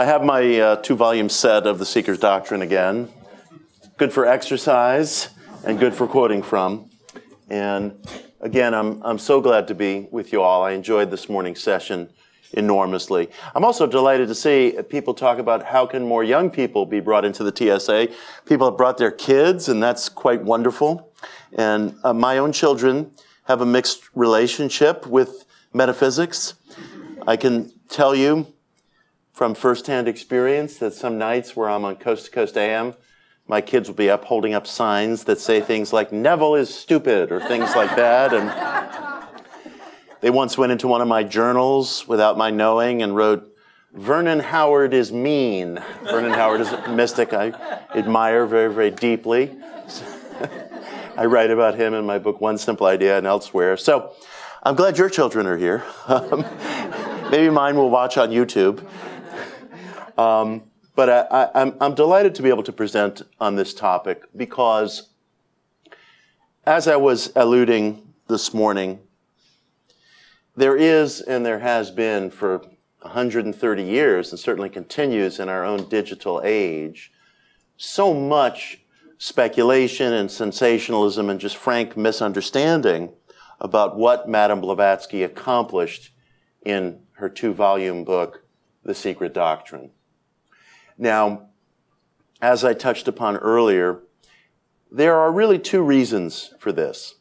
I have my two-volume set of the Secret Doctrine again. Good for exercise and good for quoting from. And again, I'm so glad to be with you all. I enjoyed this morning's session enormously. I'm also delighted to see people talk about how can more young people be brought into the TSA. People have brought their kids, and that's quite wonderful. And my own children have a mixed relationship with metaphysics. I can tell you from firsthand experience that some nights where I'm on Coast to Coast AM, my kids will be up holding up signs that say things like, Neville is stupid, or things like that. And they once went into one of my journals without my knowing and wrote, Vernon Howard is mean. Vernon Howard is a mystic I admire very, very deeply. I write about him in my book, One Simple Idea, and elsewhere. So I'm glad your children are here. Maybe mine will watch on YouTube. But I'm delighted to be able to present on this topic because, as I was alluding this morning, there is and there has been for 130 years, and certainly continues in our own digital age, so much speculation and sensationalism and just frank misunderstanding about what Madame Blavatsky accomplished in her two-volume book, The Secret Doctrine. Now, as I touched upon earlier, there are really two reasons for this.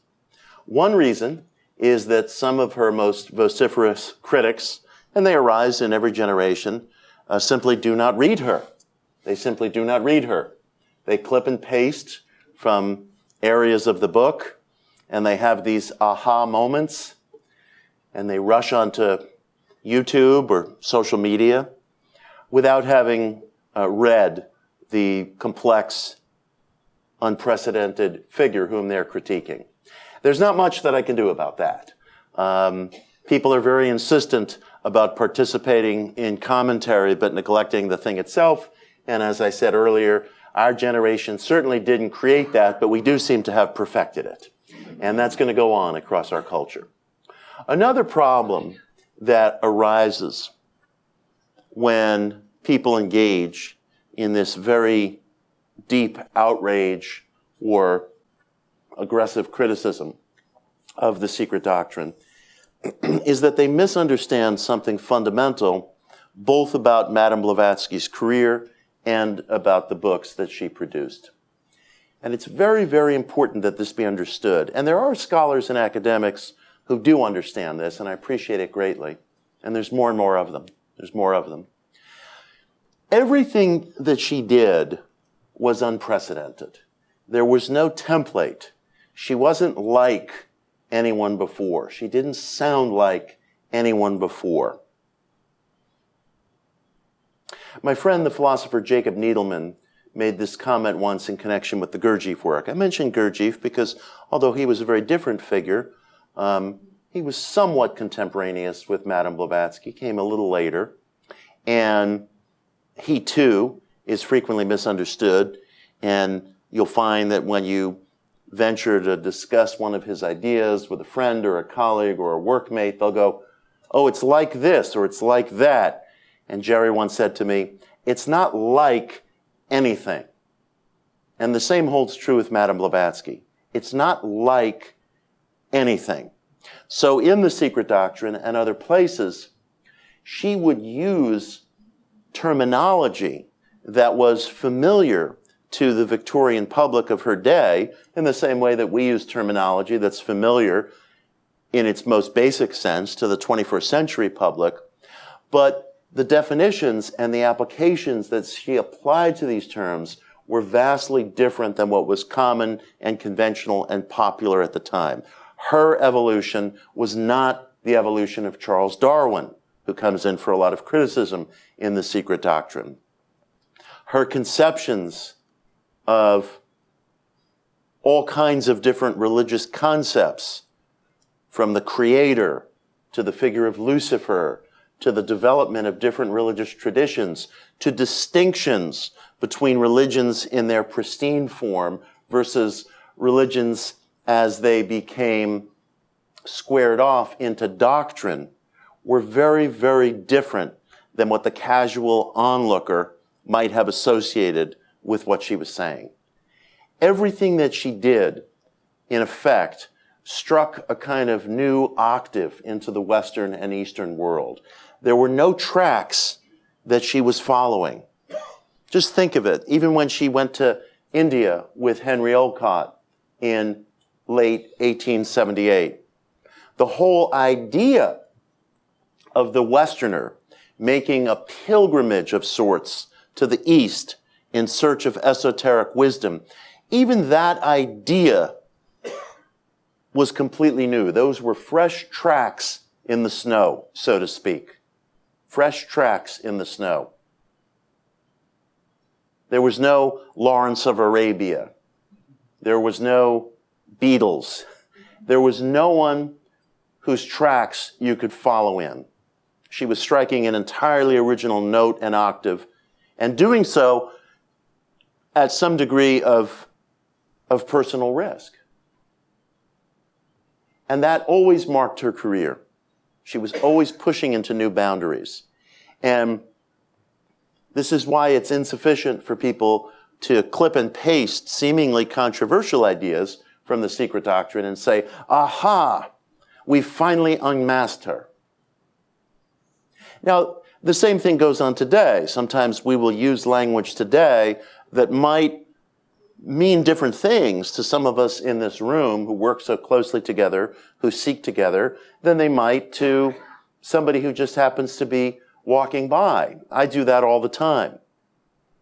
One reason is that some of her most vociferous critics, and they arise in every generation, simply do not read her. They simply do not read her. They clip and paste from areas of the book, and they have these aha moments, and they rush onto YouTube or social media without having read the complex, unprecedented figure whom they're critiquing. There's not much that I can do about that. People are very insistent about participating in commentary but neglecting the thing itself. And as I said earlier, our generation certainly didn't create that, but we do seem to have perfected it. And that's going to go on across our culture. Another problem that arises when people engage in this very deep outrage or aggressive criticism of the Secret Doctrine is that they misunderstand something fundamental, both about Madame Blavatsky's career and about the books that she produced. And it's very, very important that this be understood. And there are scholars and academics who do understand this, and I appreciate it greatly. And there's more and more of them. There's more of them. Everything that she did was unprecedented. There was no template. She wasn't like anyone before. She didn't sound like anyone before. My friend, the philosopher Jacob Needleman, made this comment once in connection with the Gurdjieff work. I mentioned Gurdjieff because, although he was a very different figure, he was somewhat contemporaneous with Madame Blavatsky, came a little later, and he too is frequently misunderstood, and you'll find that when you venture to discuss one of his ideas with a friend or a colleague or a workmate, they'll go, oh, it's like this or it's like that. And Jerry once said to me, it's not like anything. And the same holds true with Madame Blavatsky. It's not like anything. So in The Secret Doctrine and other places, she would use terminology that was familiar to the Victorian public of her day in the same way that we use terminology that's familiar in its most basic sense to the 21st century public. But the definitions and the applications that she applied to these terms were vastly different than what was common and conventional and popular at the time. Her evolution was not the evolution of Charles Darwin, who comes in for a lot of criticism in The Secret Doctrine. Her conceptions of all kinds of different religious concepts, from the Creator to the figure of Lucifer, to the development of different religious traditions, to distinctions between religions in their pristine form versus religions as they became squared off into doctrine, were very, very different than what the casual onlooker might have associated with what she was saying. Everything that she did, in effect, struck a kind of new octave into the Western and Eastern world. There were no tracks that she was following. Just think of it. Even when she went to India with Henry Olcott in late 1878, the whole idea of the Westerner making a pilgrimage of sorts to the East in search of esoteric wisdom, even that idea was completely new. Those were fresh tracks in the snow, so to speak. Fresh tracks in the snow. There was no Lawrence of Arabia. There was no Beatles. There was no one whose tracks you could follow in. She was striking an entirely original note and octave, and doing so at some degree of personal risk. And that always marked her career. She was always pushing into new boundaries. And this is why it's insufficient for people to clip and paste seemingly controversial ideas from the Secret Doctrine and say, aha, we finally unmasked her. Now, the same thing goes on today. Sometimes we will use language today that might mean different things to some of us in this room who work so closely together, who seek together, than they might to somebody who just happens to be walking by. I do that all the time.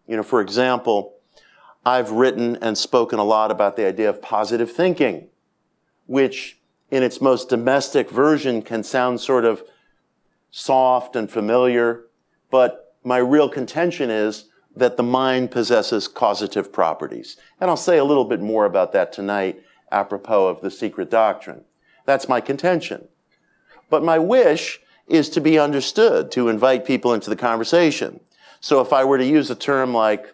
You know, for example, I've written and spoken a lot about the idea of positive thinking, which in its most domestic version can sound sort of soft and familiar, but my real contention is that the mind possesses causative properties. And I'll say a little bit more about that tonight apropos of the Secret Doctrine. That's my contention. But my wish is to be understood, to invite people into the conversation. So if I were to use a term like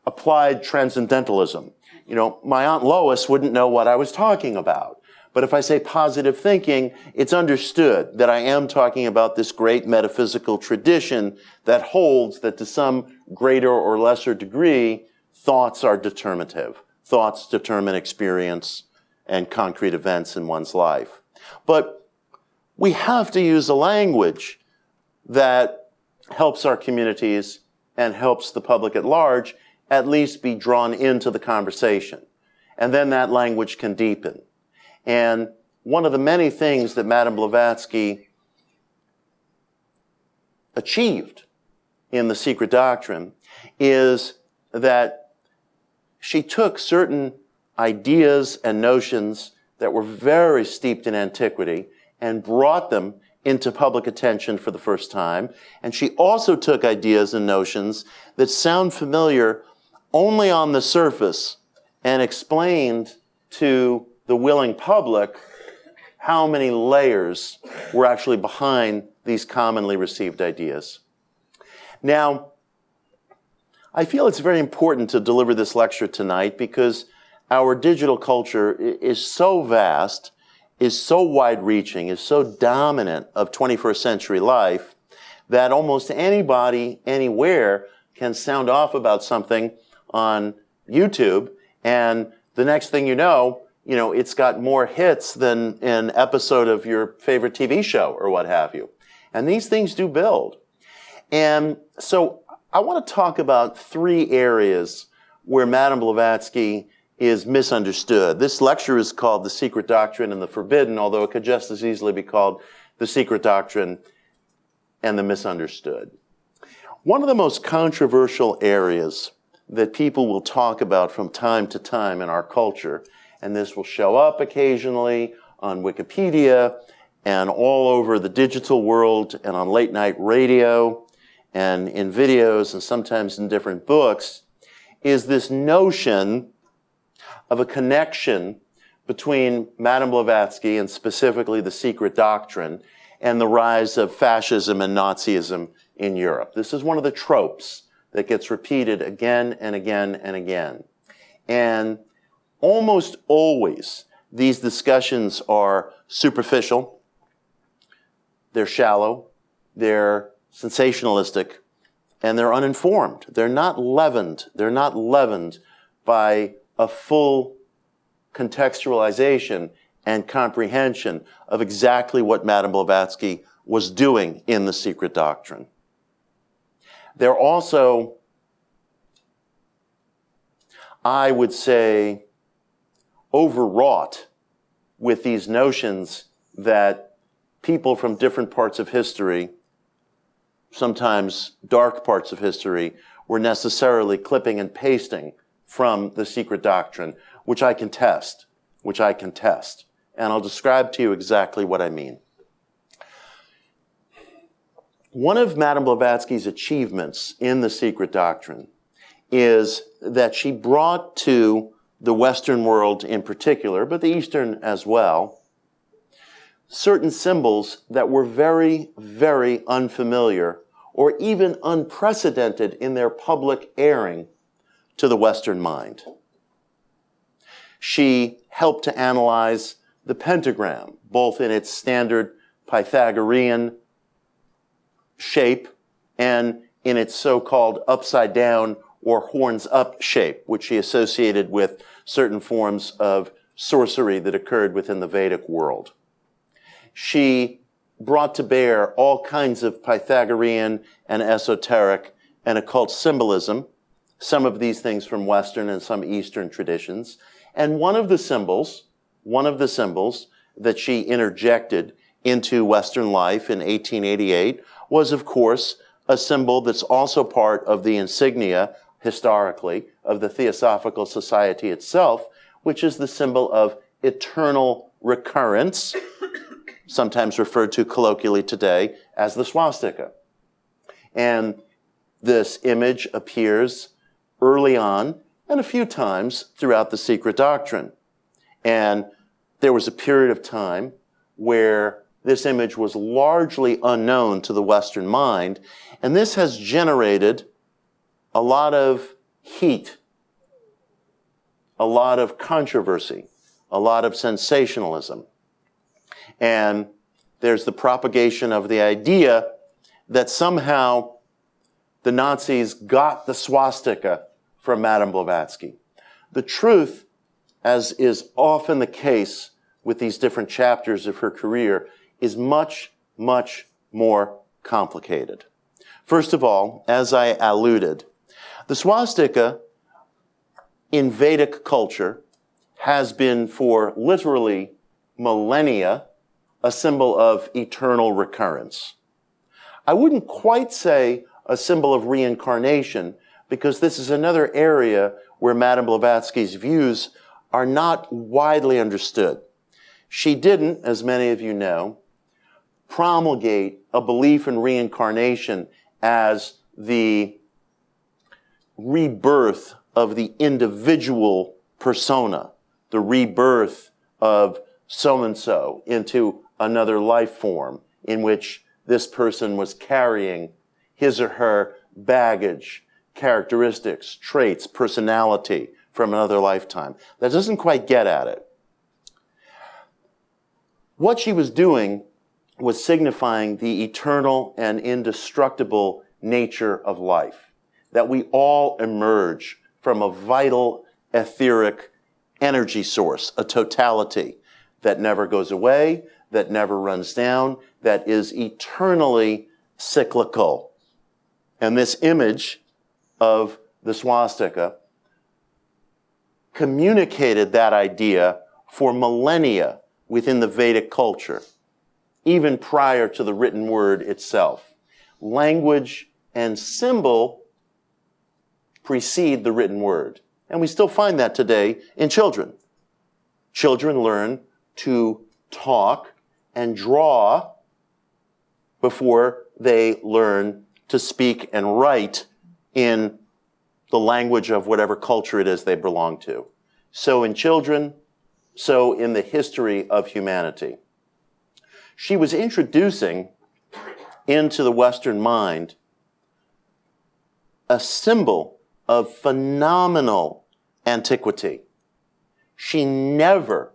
applied transcendentalism, you know, my Aunt Lois wouldn't know what I was talking about. But if I say positive thinking, it's understood that I am talking about this great metaphysical tradition that holds that to some greater or lesser degree, thoughts are determinative. Thoughts determine experience and concrete events in one's life. But we have to use a language that helps our communities and helps the public at large at least be drawn into the conversation. And then that language can deepen. And one of the many things that Madame Blavatsky achieved in the Secret Doctrine is that she took certain ideas and notions that were very steeped in antiquity and brought them into public attention for the first time. And she also took ideas and notions that sound familiar only on the surface and explained to the willing public how many layers were actually behind these commonly received ideas. Now, I feel it's very important to deliver this lecture tonight because our digital culture is so vast, is so wide-reaching, is so dominant of 21st century life that almost anybody, anywhere, can sound off about something on YouTube, and the next thing you know, it's got more hits than an episode of your favorite TV show or what have you. And these things do build. And so I want to talk about 3 areas where Madame Blavatsky is misunderstood. This lecture is called The Secret Doctrine and the Forbidden, although it could just as easily be called The Secret Doctrine and the Misunderstood. One of the most controversial areas that people will talk about from time to time in our culture, and this will show up occasionally on Wikipedia and all over the digital world and on late night radio and in videos and sometimes in different books, is this notion of a connection between Madame Blavatsky and specifically the Secret Doctrine and the rise of fascism and Nazism in Europe. This is one of the tropes that gets repeated again and again and again. And almost always, these discussions are superficial, they're shallow, they're sensationalistic, and they're uninformed. They're not leavened. They're not leavened by a full contextualization and comprehension of exactly what Madame Blavatsky was doing in the Secret Doctrine. They're also, I would say, overwrought with these notions that people from different parts of history, sometimes dark parts of history, were necessarily clipping and pasting from the Secret Doctrine, which I contest. And I'll describe to you exactly what I mean. One of Madame Blavatsky's achievements in the Secret Doctrine is that she brought to the Western world in particular, but the Eastern as well, certain symbols that were very, very unfamiliar or even unprecedented in their public airing to the Western mind. She helped to analyze the pentagram, both in its standard Pythagorean shape and in its so-called upside down or horns up shape, which she associated with certain forms of sorcery that occurred within the Vedic world. She brought to bear all kinds of Pythagorean and esoteric and occult symbolism, some of these things from Western and some Eastern traditions. And one of the symbols that she interjected into Western life in 1888 was, of course, a symbol that's also part of the insignia, historically, of the Theosophical Society itself, which is the symbol of eternal recurrence, sometimes referred to colloquially today as the swastika. And this image appears early on and a few times throughout the Secret Doctrine. And there was a period of time where this image was largely unknown to the Western mind, and this has generated a lot of heat, a lot of controversy, a lot of sensationalism. And there's the propagation of the idea that somehow the Nazis got the swastika from Madame Blavatsky. The truth, as is often the case with these different chapters of her career, is much, much more complicated. First of all, as I alluded, the swastika in Vedic culture has been for literally millennia a symbol of eternal recurrence. I wouldn't quite say a symbol of reincarnation, because this is another area where Madame Blavatsky's views are not widely understood. She didn't, as many of you know, promulgate a belief in reincarnation as the rebirth of the individual persona, the rebirth of so-and-so into another life form in which this person was carrying his or her baggage, characteristics, traits, personality from another lifetime. That doesn't quite get at it. What she was doing was signifying the eternal and indestructible nature of life, that we all emerge from a vital, etheric energy source, a totality that never goes away, that never runs down, that is eternally cyclical. And this image of the swastika communicated that idea for millennia within the Vedic culture, even prior to the written word itself. Language and symbol precede the written word. And we still find that today in children. Children learn to talk and draw before they learn to speak and write in the language of whatever culture it is they belong to. So in children, so in the history of humanity. She was introducing into the Western mind a symbol of phenomenal antiquity. She never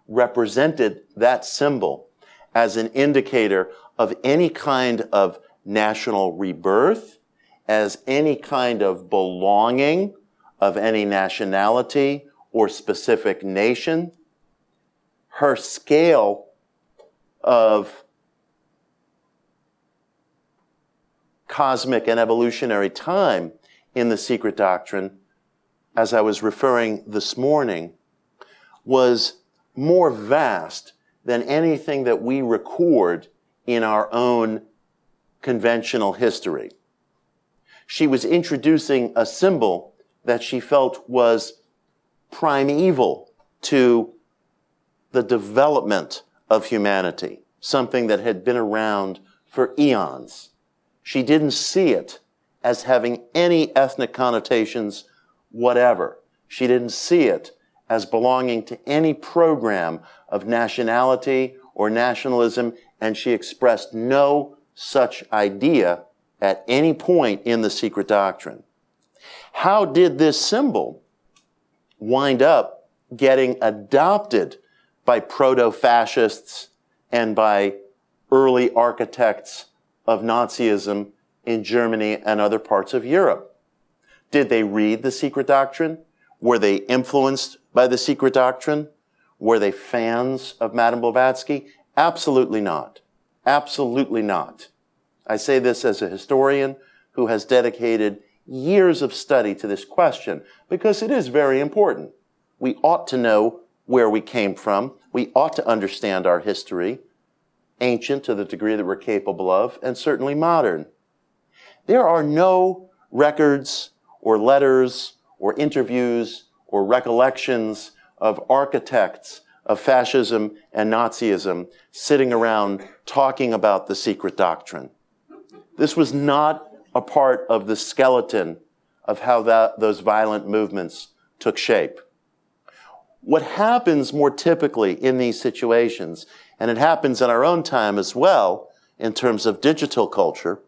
represented that symbol as an indicator of any kind of national rebirth, as any kind of belonging of any nationality or specific nation. Her scale of cosmic and evolutionary time in the Secret Doctrine, as I was referring this morning, was more vast than anything that we record in our own conventional history. She was introducing a symbol that she felt was primeval to the development of humanity, something that had been around for eons. She didn't see it as having any ethnic connotations whatever. She didn't see it as belonging to any program of nationality or nationalism, and she expressed no such idea at any point in the Secret Doctrine. How did this symbol wind up getting adopted by proto-fascists and by early architects of Nazism in Germany and other parts of Europe? Did they read the Secret Doctrine? Were they influenced by the Secret Doctrine? Were they fans of Madame Blavatsky? Absolutely not. Absolutely not. I say this as a historian who has dedicated years of study to this question because it is very important. We ought to know where we came from. We ought to understand our history, ancient to the degree that we're capable of, and certainly modern. There are no records or letters or interviews or recollections of architects of fascism and Nazism sitting around talking about the Secret Doctrine. This was not a part of the skeleton of how those violent movements took shape. What happens more typically in these situations, and it happens in our own time as well in terms of digital culture,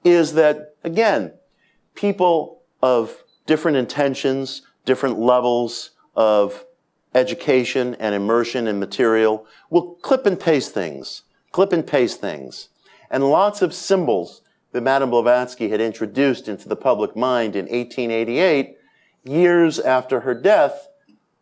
is that, again, people of different intentions, different levels of education and immersion in material will clip and paste things. And lots of symbols that Madame Blavatsky had introduced into the public mind in 1888, years after her death,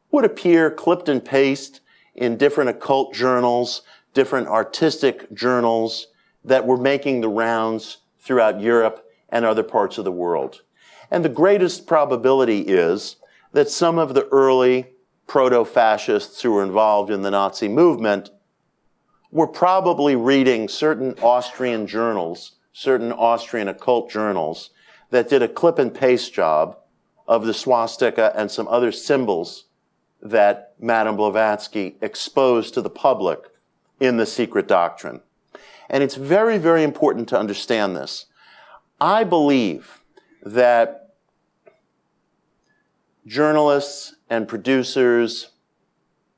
would appear clipped and pasted in different occult journals, different artistic journals that were making the rounds throughout Europe and other parts of the world. And the greatest probability is that some of the early proto-fascists who were involved in the Nazi movement were probably reading certain Austrian journals, certain Austrian occult journals, that did a clip and paste job of the swastika and some other symbols that Madame Blavatsky exposed to the public in the Secret Doctrine. And it's very, very important to understand this. I believe that journalists and producers,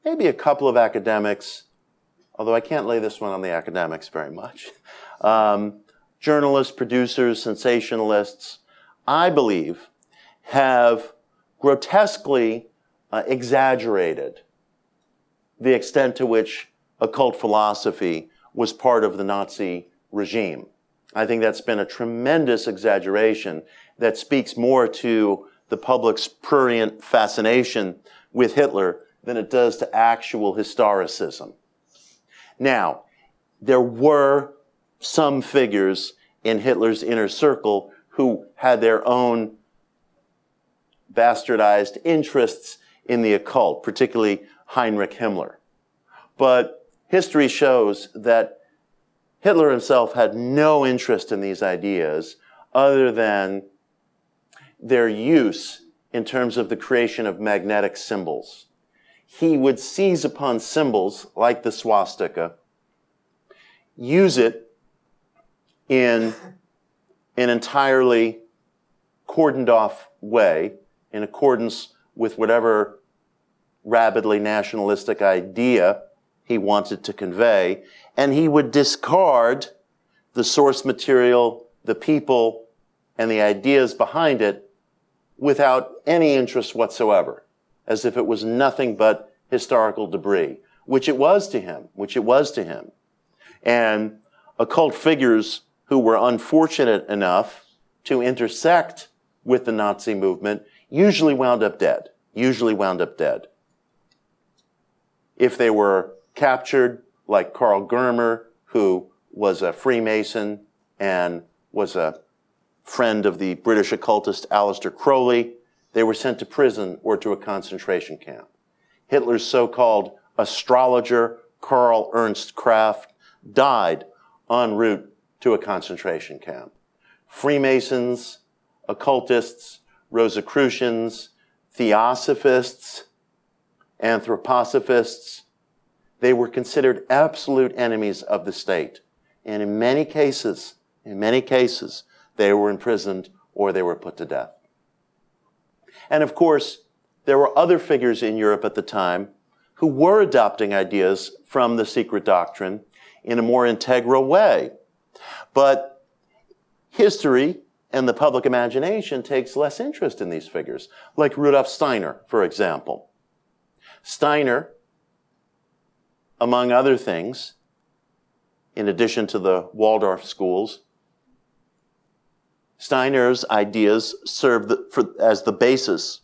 maybe a couple of academics, although I can't lay this one on the academics very much, journalists, producers, sensationalists, I believe, have grotesquely exaggerated the extent to which occult philosophy was part of the Nazi regime. I think that's been a tremendous exaggeration that speaks more to the public's prurient fascination with Hitler than it does to actual historicism. Now, there were some figures in Hitler's inner circle who had their own bastardized interests in the occult, particularly Heinrich Himmler. But history shows that Hitler himself had no interest in these ideas other than their use in terms of the creation of magnetic symbols. He would seize upon symbols like the swastika, use it in an entirely cordoned off way, in accordance with whatever rabidly nationalistic idea he wanted to convey, and he would discard the source material, the people, and the ideas behind it without any interest whatsoever, as if it was nothing but historical debris, which it was to him. And occult figures who were unfortunate enough to intersect with the Nazi movement usually wound up dead. Usually wound up dead. If they were captured, like Karl Germer, who was a Freemason and was a friend of the British occultist Aleister Crowley, they were sent to prison or to a concentration camp. Hitler's so-called astrologer, Karl Ernst Kraft, died en route to a concentration camp. Freemasons, occultists, Rosicrucians, Theosophists, Anthroposophists, they were considered absolute enemies of the state. And in many cases, they were imprisoned or they were put to death. And of course, there were other figures in Europe at the time who were adopting ideas from the Secret Doctrine in a more integral way. But history and the public imagination takes less interest in these figures, like Rudolf Steiner, for example. Steiner, among other things, in addition to the Waldorf schools, Steiner's ideas served as the basis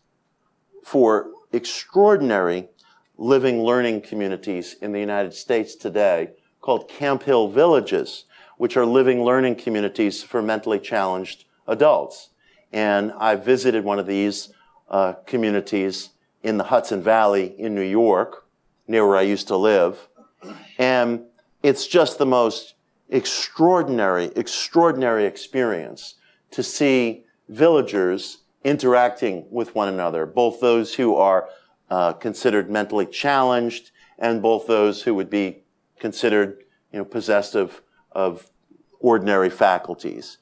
for extraordinary living learning communities in the United States today called Camp Hill Villages, which are living learning communities for mentally challenged adults. And I visited one of these communities in the Hudson Valley in New York, near where I used to live. And it's just the most extraordinary experience to see villagers interacting with one another, both those who are considered mentally challenged and both those who would be considered, possessed of ordinary faculties.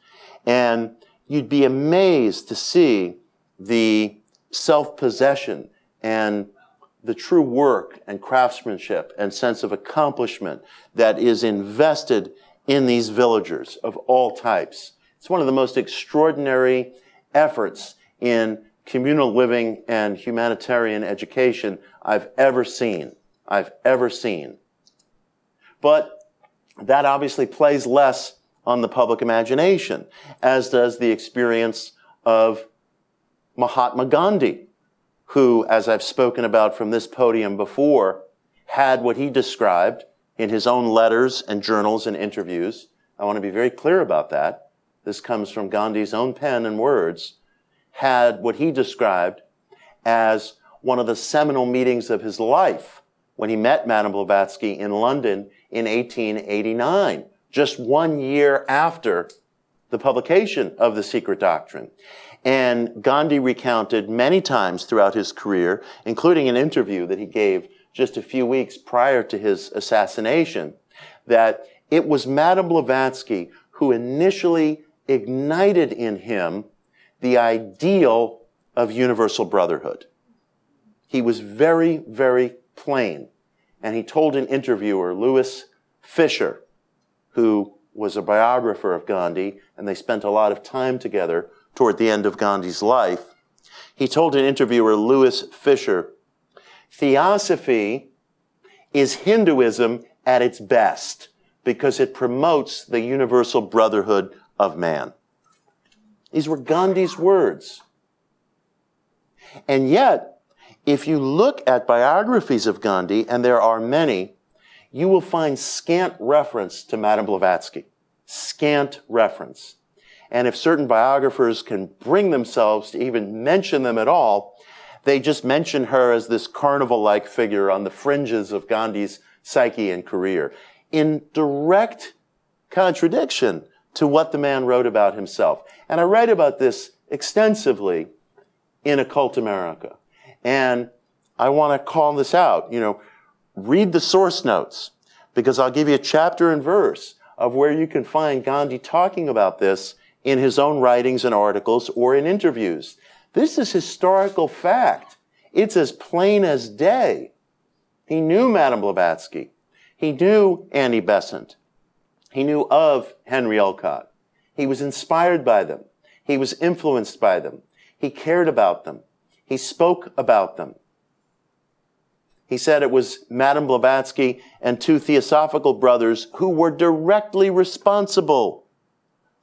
And you'd be amazed to see the self-possession and the true work and craftsmanship and sense of accomplishment that is invested in these villagers of all types. It's one of the most extraordinary efforts in communal living and humanitarian education I've ever seen. But that obviously plays less on the public imagination, as does the experience of Mahatma Gandhi, who, as I've spoken about from this podium before, had what he described in his own letters and journals and interviews. I want to be very clear about that. This comes from Gandhi's own pen and words. Had what he described as one of the seminal meetings of his life when he met Madame Blavatsky in London in 1889, just 1 year after the publication of The Secret Doctrine. And Gandhi recounted many times throughout his career, including an interview that he gave just a few weeks prior to his assassination, that it was Madame Blavatsky who initially ignited in him the ideal of universal brotherhood. He was very, very plain. And he told an interviewer, Louis Fisher, who was a biographer of Gandhi, and they spent a lot of time together toward the end of Gandhi's life. He told an interviewer, Louis Fisher, Theosophy is Hinduism at its best because it promotes the universal brotherhood of man. These were Gandhi's words. And yet, if you look at biographies of Gandhi, and there are many, you will find scant reference to Madame Blavatsky. Scant reference. And if certain biographers can bring themselves to even mention them at all, they just mention her as this carnival-like figure on the fringes of Gandhi's psyche and career, in direct contradiction to what the man wrote about himself. And I write about this extensively in Occult America. And I want to call this out, read the source notes, because I'll give you a chapter and verse of where you can find Gandhi talking about this in his own writings and articles or in interviews. This is historical fact. It's as plain as day. He knew Madame Blavatsky. He knew Annie Besant. He knew of Henry Olcott. He was inspired by them. He was influenced by them. He cared about them. He spoke about them. He said it was Madame Blavatsky and two Theosophical brothers who were directly responsible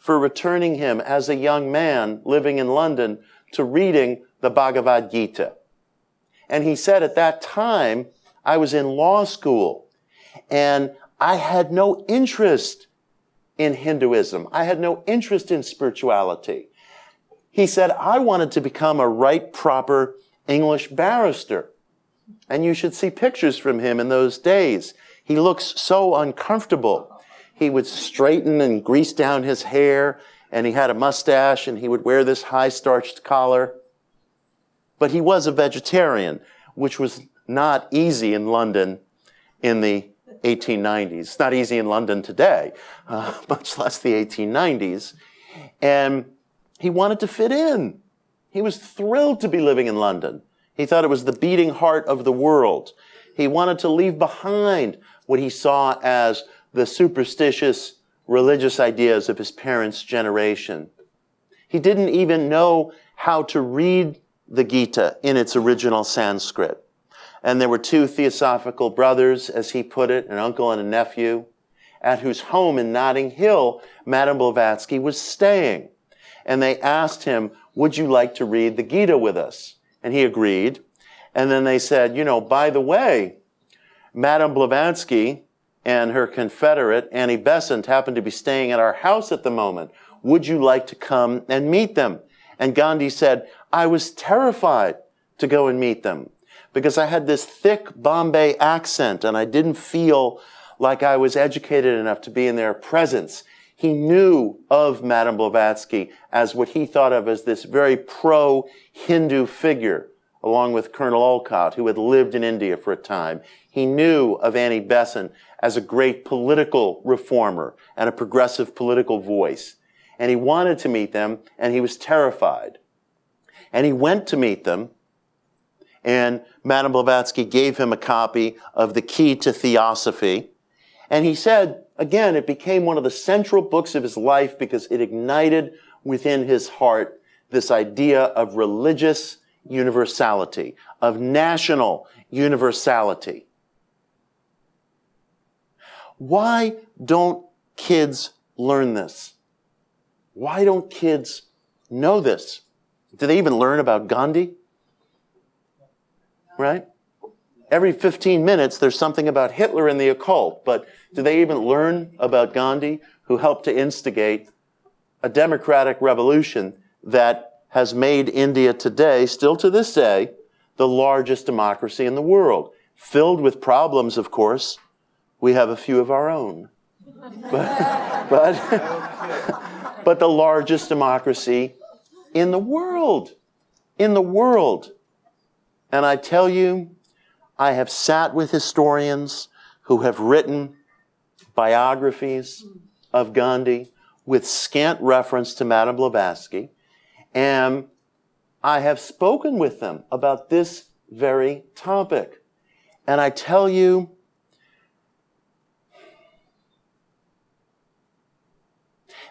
for returning him as a young man living in London to reading the Bhagavad Gita. And he said, at that time, I was in law school, and I had no interest in Hinduism. I had no interest in spirituality. He said, I wanted to become a right proper English barrister. And you should see pictures from him in those days. He looks so uncomfortable. He would straighten and grease down his hair, and he had a mustache, and he would wear this high starched collar. But he was a vegetarian, which was not easy in London in the 1890s. It's not easy in London today, much less the 1890s. And he wanted to fit in. He was thrilled to be living in London. He thought it was the beating heart of the world. He wanted to leave behind what he saw as the superstitious religious ideas of his parents' generation. He didn't even know how to read the Gita in its original Sanskrit. And there were two Theosophical brothers, as he put it, an uncle and a nephew, at whose home in Notting Hill, Madame Blavatsky was staying. And they asked him, would you like to read the Gita with us? And he agreed. And then they said, you know, by the way, Madame Blavatsky and her confederate, Annie Besant, happen to be staying at our house at the moment. Would you like to come and meet them? And Gandhi said, I was terrified to go and meet them because I had this thick Bombay accent and I didn't feel like I was educated enough to be in their presence. He knew of Madame Blavatsky as what he thought of as this very pro-Hindu figure, along with Colonel Olcott, who had lived in India for a time. He knew of Annie Besant as a great political reformer and a progressive political voice. And he wanted to meet them, and he was terrified. And he went to meet them, and Madame Blavatsky gave him a copy of The Key to Theosophy. And he said, again, it became one of the central books of his life because it ignited within his heart this idea of religious universality, of national universality. Why don't kids learn this? Why don't kids know this? Do they even learn about Gandhi? Right? Every 15 minutes, there's something about Hitler and the occult, but do they even learn about Gandhi, who helped to instigate a democratic revolution that has made India today, still to this day, the largest democracy in the world? Filled with problems, of course. We have a few of our own. But the largest democracy in the world. In the world. And I tell you, I have sat with historians who have written biographies of Gandhi with scant reference to Madame Blavatsky, and I have spoken with them about this very topic. And I tell you,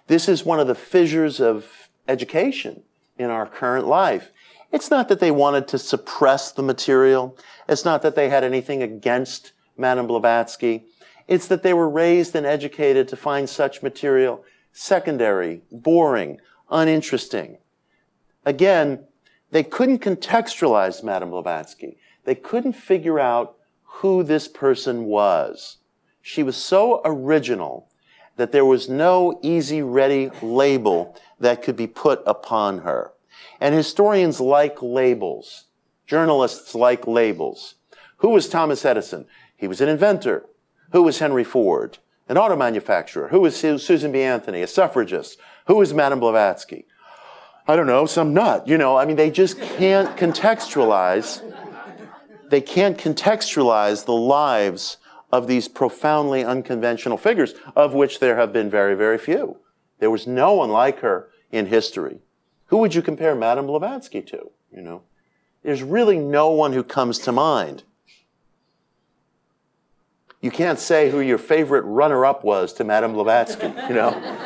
this is one of the fissures of education in our current life. It's not that they wanted to suppress the material. It's not that they had anything against Madame Blavatsky. It's that they were raised and educated to find such material secondary, boring, uninteresting. Again, they couldn't contextualize Madame Blavatsky. They couldn't figure out who this person was. She was so original that there was no easy, ready label that could be put upon her. And historians like labels. Journalists like labels. Who was Thomas Edison? He was an inventor. Who was Henry Ford? An auto manufacturer. Who was Susan B. Anthony? A suffragist. Who was Madame Blavatsky? I don't know, some nut. You know, I mean, they just can't contextualize. They can't contextualize the lives of these profoundly unconventional figures, of which there have been very, very few. There was no one like her in history. Who would you compare Madame Blavatsky to? You know, there's really no one who comes to mind. You can't say who your favorite runner-up was to Madame Blavatsky, you know.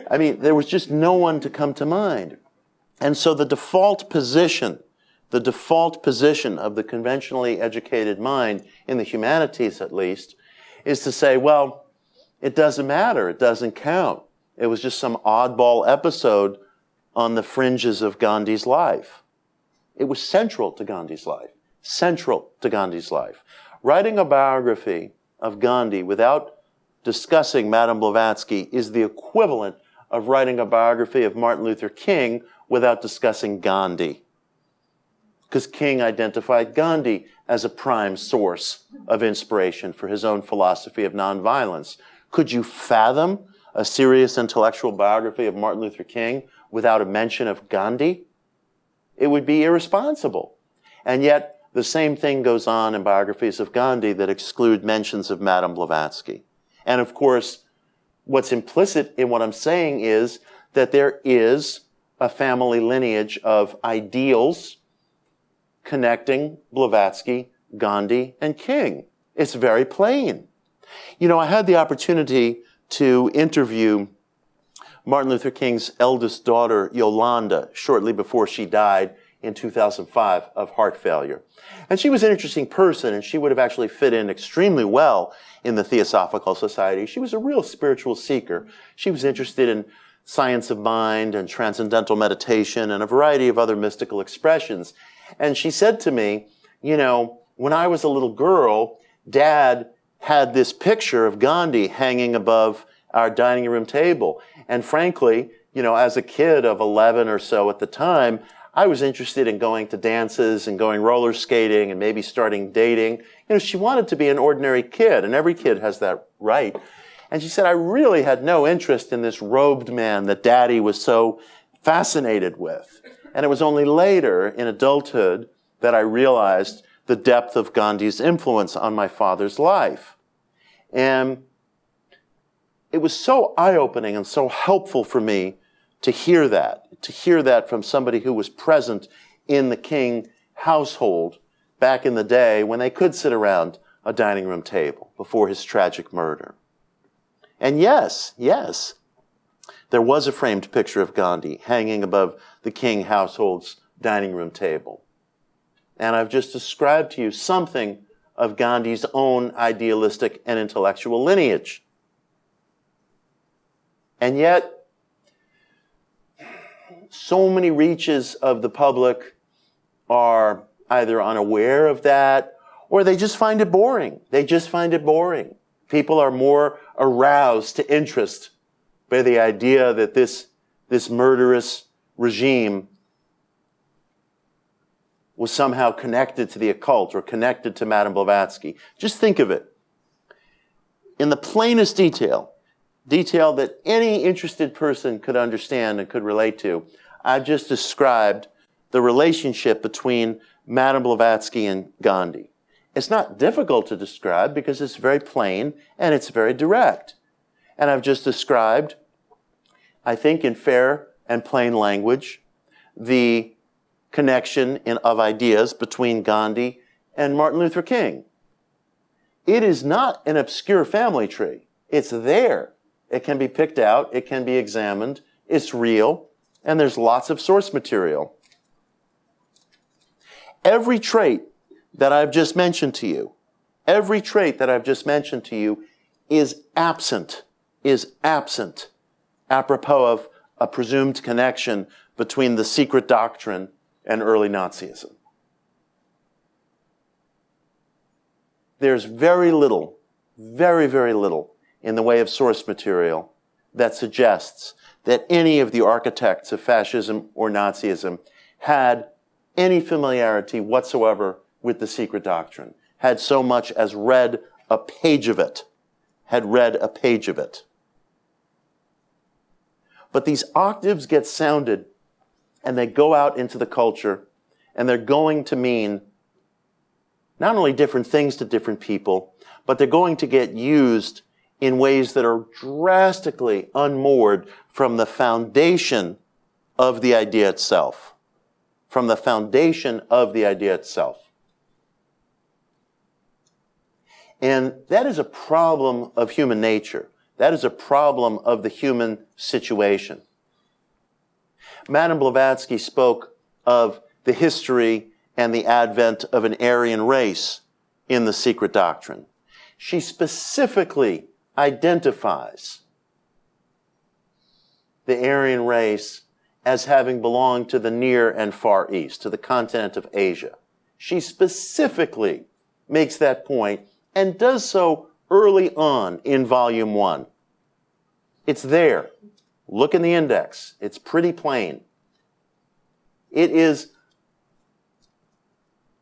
I mean, there was just no one to come to mind. And so the default position of the conventionally educated mind, in the humanities at least, is to say, well, it doesn't matter, it doesn't count. It was just some oddball episode on the fringes of Gandhi's life. It was central to Gandhi's life. Central to Gandhi's life. Writing a biography of Gandhi without discussing Madame Blavatsky is the equivalent of writing a biography of Martin Luther King without discussing Gandhi. Because King identified Gandhi as a prime source of inspiration for his own philosophy of nonviolence. Could you fathom a serious intellectual biography of Martin Luther King without a mention of Gandhi? It would be irresponsible. And yet, the same thing goes on in biographies of Gandhi that exclude mentions of Madame Blavatsky. And of course, what's implicit in what I'm saying is that there is a family lineage of ideals connecting Blavatsky, Gandhi, and King. It's very plain. You know, I had the opportunity to interview Martin Luther King's eldest daughter, Yolanda, shortly before she died in 2005 of heart failure. And she was an interesting person, and she would have actually fit in extremely well in the Theosophical Society. She was a real spiritual seeker. She was interested in science of mind and transcendental meditation and a variety of other mystical expressions. And she said to me, you know, when I was a little girl, Dad had this picture of Gandhi hanging above our dining room table. And frankly, you know, as a kid of 11 or so at the time, I was interested in going to dances and going roller skating and maybe starting dating. You know, she wanted to be an ordinary kid, and every kid has that right. And she said, I really had no interest in this robed man that Daddy was so fascinated with. And it was only later, in adulthood, that I realized the depth of Gandhi's influence on my father's life. And it was so eye-opening and so helpful for me to hear that from somebody who was present in the King household back in the day when they could sit around a dining room table before his tragic murder. And yes, there was a framed picture of Gandhi hanging above the King household's dining room table. And I've just described to you something of Gandhi's own idealistic and intellectual lineage. And yet, so many reaches of the public are either unaware of that or they just find it boring. People are more aroused to interest by the idea that this murderous regime was somehow connected to the occult or connected to Madame Blavatsky. Just think of it. In the plainest detail that any interested person could understand and could relate to, I've just described the relationship between Madame Blavatsky and Gandhi. It's not difficult to describe because it's very plain and it's very direct. And I've just described, I think in fair and plain language, the connection of ideas between Gandhi and Martin Luther King. It is not an obscure family tree. It's there. It can be picked out. It can be examined. It's real. And there's lots of source material. Every trait that I've just mentioned to you, is absent apropos of a presumed connection between the Secret Doctrine and early Nazism. There's very little, very, very little in the way of source material that suggests that any of the architects of fascism or Nazism had any familiarity whatsoever with the Secret Doctrine, had so much as read a page of it, But these octaves get sounded and they go out into the culture and they're going to mean not only different things to different people, but they're going to get used in ways that are drastically unmoored from the foundation of the idea itself. And that is a problem of human nature. That is a problem of the human situation. Madame Blavatsky spoke of the history and the advent of an Aryan race in the Secret Doctrine. She specifically identifies the Aryan race as having belonged to the Near and Far East, to the continent of Asia. She specifically makes that point and does so early on in Volume 1. It's there. Look in the index. It's pretty plain. It is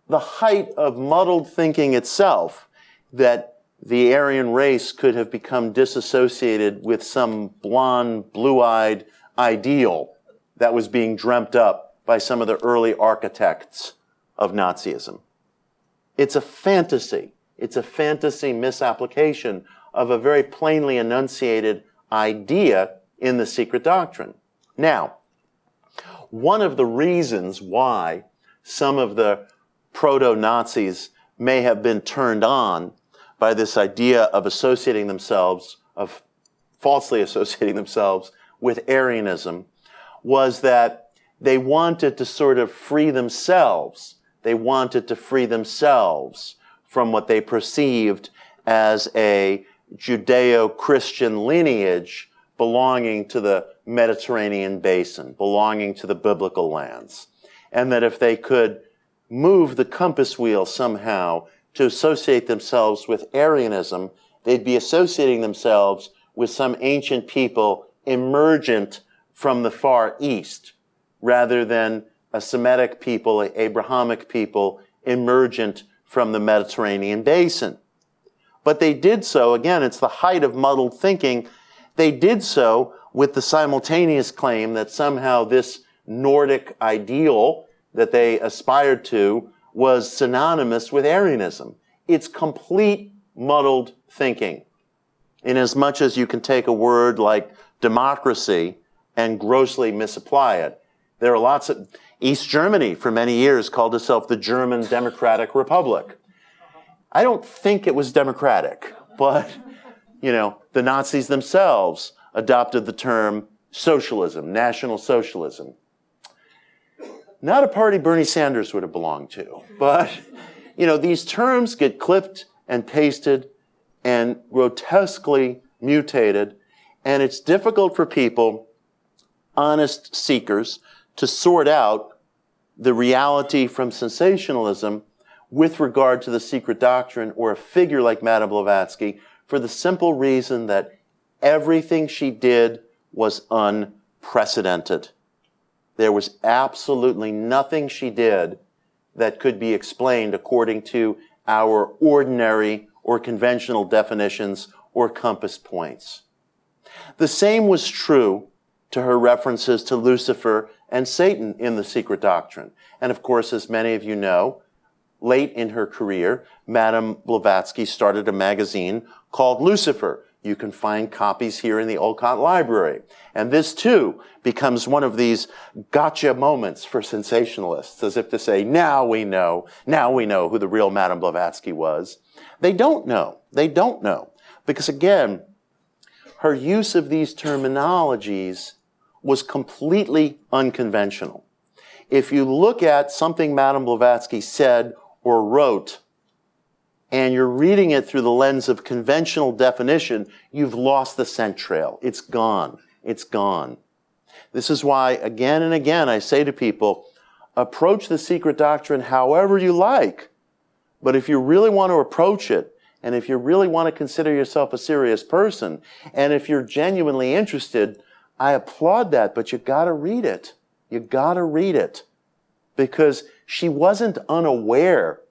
the height of muddled thinking itself that the Aryan race could have become disassociated with some blonde, blue-eyed ideal that was being dreamt up by some of the early architects of Nazism. It's a fantasy. It's a fantasy misapplication of a very plainly enunciated idea in the Secret Doctrine. Now, one of the reasons why some of the proto-Nazis may have been turned on by this idea of associating themselves, of falsely associating themselves with Aryanism, was that they wanted to sort of free themselves. They wanted to free themselves from what they perceived as a Judeo-Christian lineage belonging to the Mediterranean basin, belonging to the biblical lands. And that if they could move the compass wheel somehow to associate themselves with Aryanism, they'd be associating themselves with some ancient people emergent from the Far East, rather than a Semitic people, an Abrahamic people, emergent from the Mediterranean basin. But they did so, again, it's the height of muddled thinking, they did so with the simultaneous claim that somehow this Nordic ideal that they aspired to was synonymous with Aryanism. It's complete muddled thinking. In as much as you can take a word like democracy and grossly misapply it. There are lots of... East Germany, for many years, called itself the German Democratic Republic. I don't think it was democratic, but, you know, the Nazis themselves adopted the term socialism, National Socialism. Not a party Bernie Sanders would have belonged to, but, you know, these terms get clipped and pasted and grotesquely mutated, and it's difficult for people, honest seekers, to sort out the reality from sensationalism with regard to the Secret Doctrine or a figure like Madame Blavatsky, for the simple reason that everything she did was unprecedented. There was absolutely nothing she did that could be explained according to our ordinary or conventional definitions or compass points. The same was true to her references to Lucifer and Satan in the Secret Doctrine. And of course, as many of you know, late in her career, Madame Blavatsky started a magazine called Lucifer. You can find copies here in the Olcott Library. And this, too, becomes one of these gotcha moments for sensationalists, as if to say, now we know who the real Madame Blavatsky was. They don't know. They don't know. Because, again, her use of these terminologies was completely unconventional. If you look at something Madame Blavatsky said or wrote, and you're reading it through the lens of conventional definition, you've lost the scent trail. It's gone. It's gone. This is why, again and again, I say to people, approach the Secret Doctrine however you like. But if you really want to approach it, and if you really want to consider yourself a serious person, and if you're genuinely interested, I applaud that, but you gotta read it. You gotta read it. Because she wasn't unaware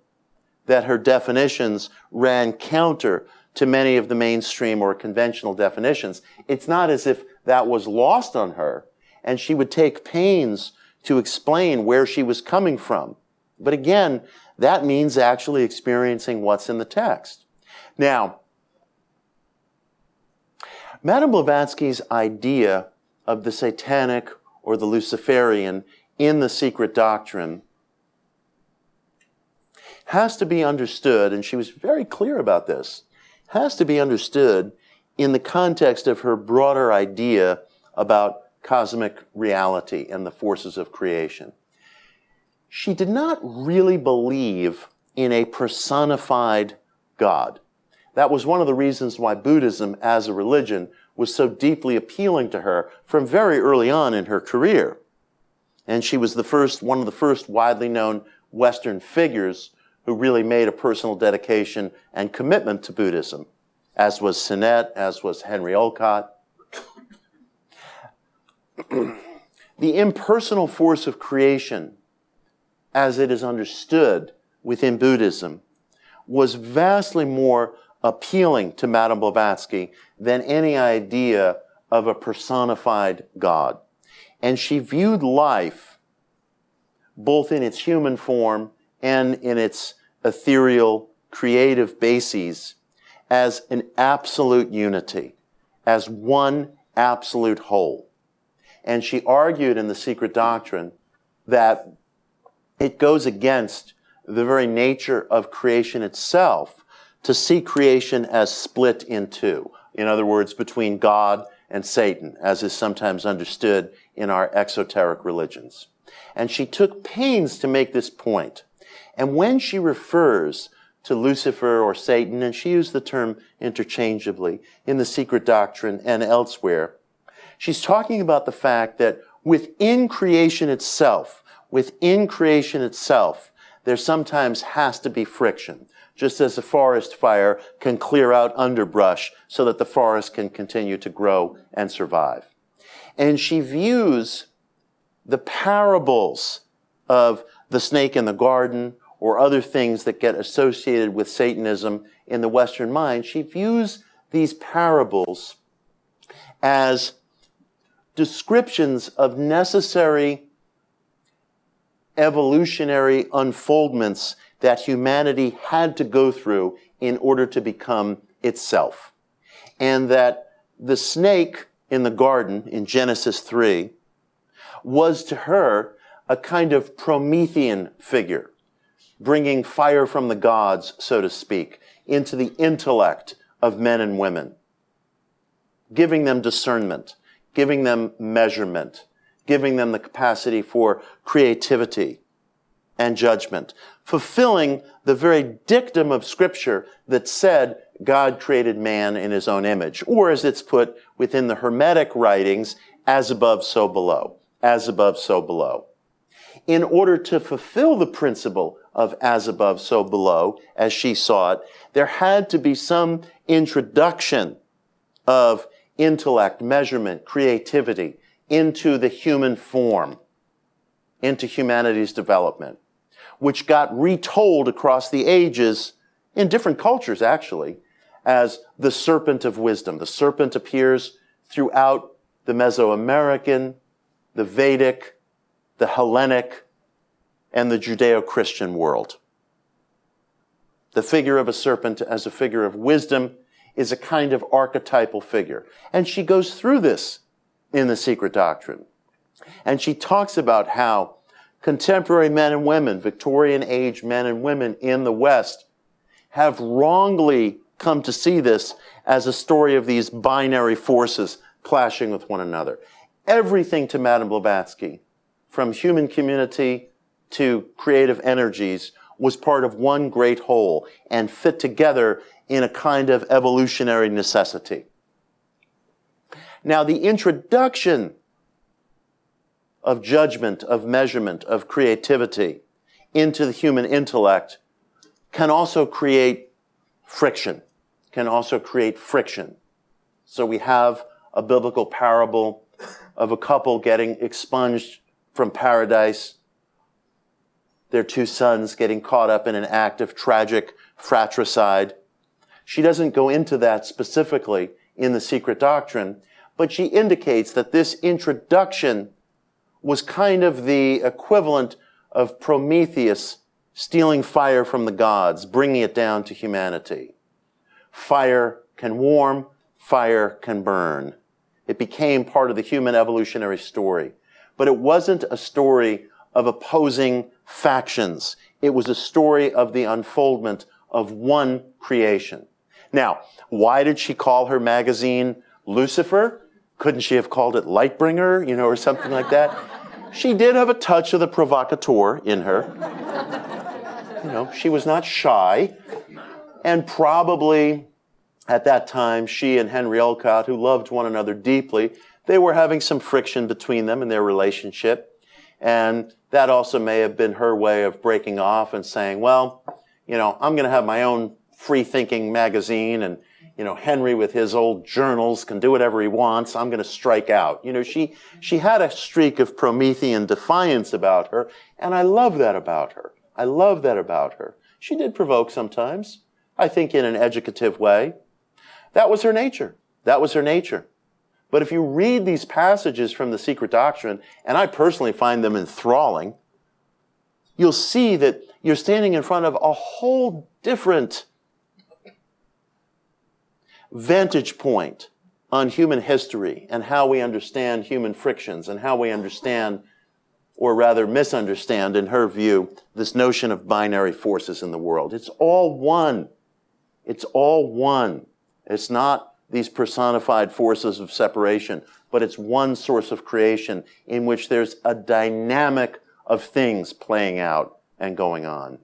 that her definitions ran counter to many of the mainstream or conventional definitions. It's not as if that was lost on her, and she would take pains to explain where she was coming from. But again, that means actually experiencing what's in the text. Now, Madame Blavatsky's idea of the satanic or the Luciferian in the Secret Doctrine has to be understood, and she was very clear about this, has to be understood in the context of her broader idea about cosmic reality and the forces of creation. She did not really believe in a personified God. That was one of the reasons why Buddhism as a religion was so deeply appealing to her from very early on in her career. And she was one of the first widely known Western figures who really made a personal dedication and commitment to Buddhism, as was Sinet, as was Henry Olcott. The impersonal force of creation, as it is understood within Buddhism, was vastly more appealing to Madame Blavatsky than any idea of a personified God. And she viewed life, both in its human form and in its ethereal, creative bases, as an absolute unity, as one absolute whole. And she argued in The Secret Doctrine that it goes against the very nature of creation itself to see creation as split in two. In other words, between God and Satan, as is sometimes understood in our exoteric religions. And she took pains to make this point. And when she refers to Lucifer or Satan, and she used the term interchangeably in The Secret Doctrine and elsewhere, she's talking about the fact that within creation itself, there sometimes has to be friction, just as a forest fire can clear out underbrush so that the forest can continue to grow and survive. And she views the parables of the snake in the garden or other things that get associated with Satanism in the Western mind. She views these parables as descriptions of necessary evolutionary unfoldments that humanity had to go through in order to become itself. And that the snake in the garden in Genesis 3 was to her a kind of Promethean figure, bringing fire from the gods, so to speak, into the intellect of men and women, giving them discernment, giving them measurement, giving them the capacity for creativity and judgment, fulfilling the very dictum of Scripture that said God created man in his own image, or as it's put within the Hermetic writings, as above, so below, as above, so below. In order to fulfill the principle of as above, so below, as she saw it, there had to be some introduction of intellect, measurement, creativity into the human form, into humanity's development, which got retold across the ages, in different cultures actually, as the serpent of wisdom. The serpent appears throughout the Mesoamerican, the Vedic, the Hellenic, and the Judeo-Christian world. The figure of a serpent as a figure of wisdom is a kind of archetypal figure. And she goes through this in The Secret Doctrine. And she talks about how contemporary men and women, Victorian age men and women in the West, have wrongly come to see this as a story of these binary forces clashing with one another. Everything to Madame Blavatsky, from human community to creative energies, was part of one great whole and fit together in a kind of evolutionary necessity. Now, the introduction of judgment, of measurement, of creativity into the human intellect can also create friction, So we have a biblical parable of a couple getting expunged from paradise, their two sons getting caught up in an act of tragic fratricide. She doesn't go into that specifically in The Secret Doctrine, but she indicates that this introduction was kind of the equivalent of Prometheus stealing fire from the gods, bringing it down to humanity. Fire can warm, fire can burn. It became part of the human evolutionary story. But it wasn't a story of opposing factions. It was a story of the unfoldment of one creation. Now, why did she call her magazine Lucifer? Couldn't she have called it Lightbringer, or something like that? She did have a touch of the provocateur in her. She was not shy. And probably at that time, she and Henry Olcott, who loved one another deeply, they were having some friction between them in their relationship. And that also may have been her way of breaking off and saying, well, you know, I'm going to have my own free-thinking magazine, and, you know, Henry with his old journals can do whatever he wants. I'm going to strike out. You know, she had a streak of Promethean defiance about her, and I love that about her. I love that about her. She did provoke sometimes, I think in an educative way. That was her nature. That was her nature. But if you read these passages from the Secret Doctrine, and I personally find them enthralling, you'll see that you're standing in front of a whole different vantage point on human history and how we understand human frictions and how we understand, or rather misunderstand, in her view, this notion of binary forces in the world. It's all one. It's all one. It's not these personified forces of separation, but it's one source of creation in which there's a dynamic of things playing out and going on.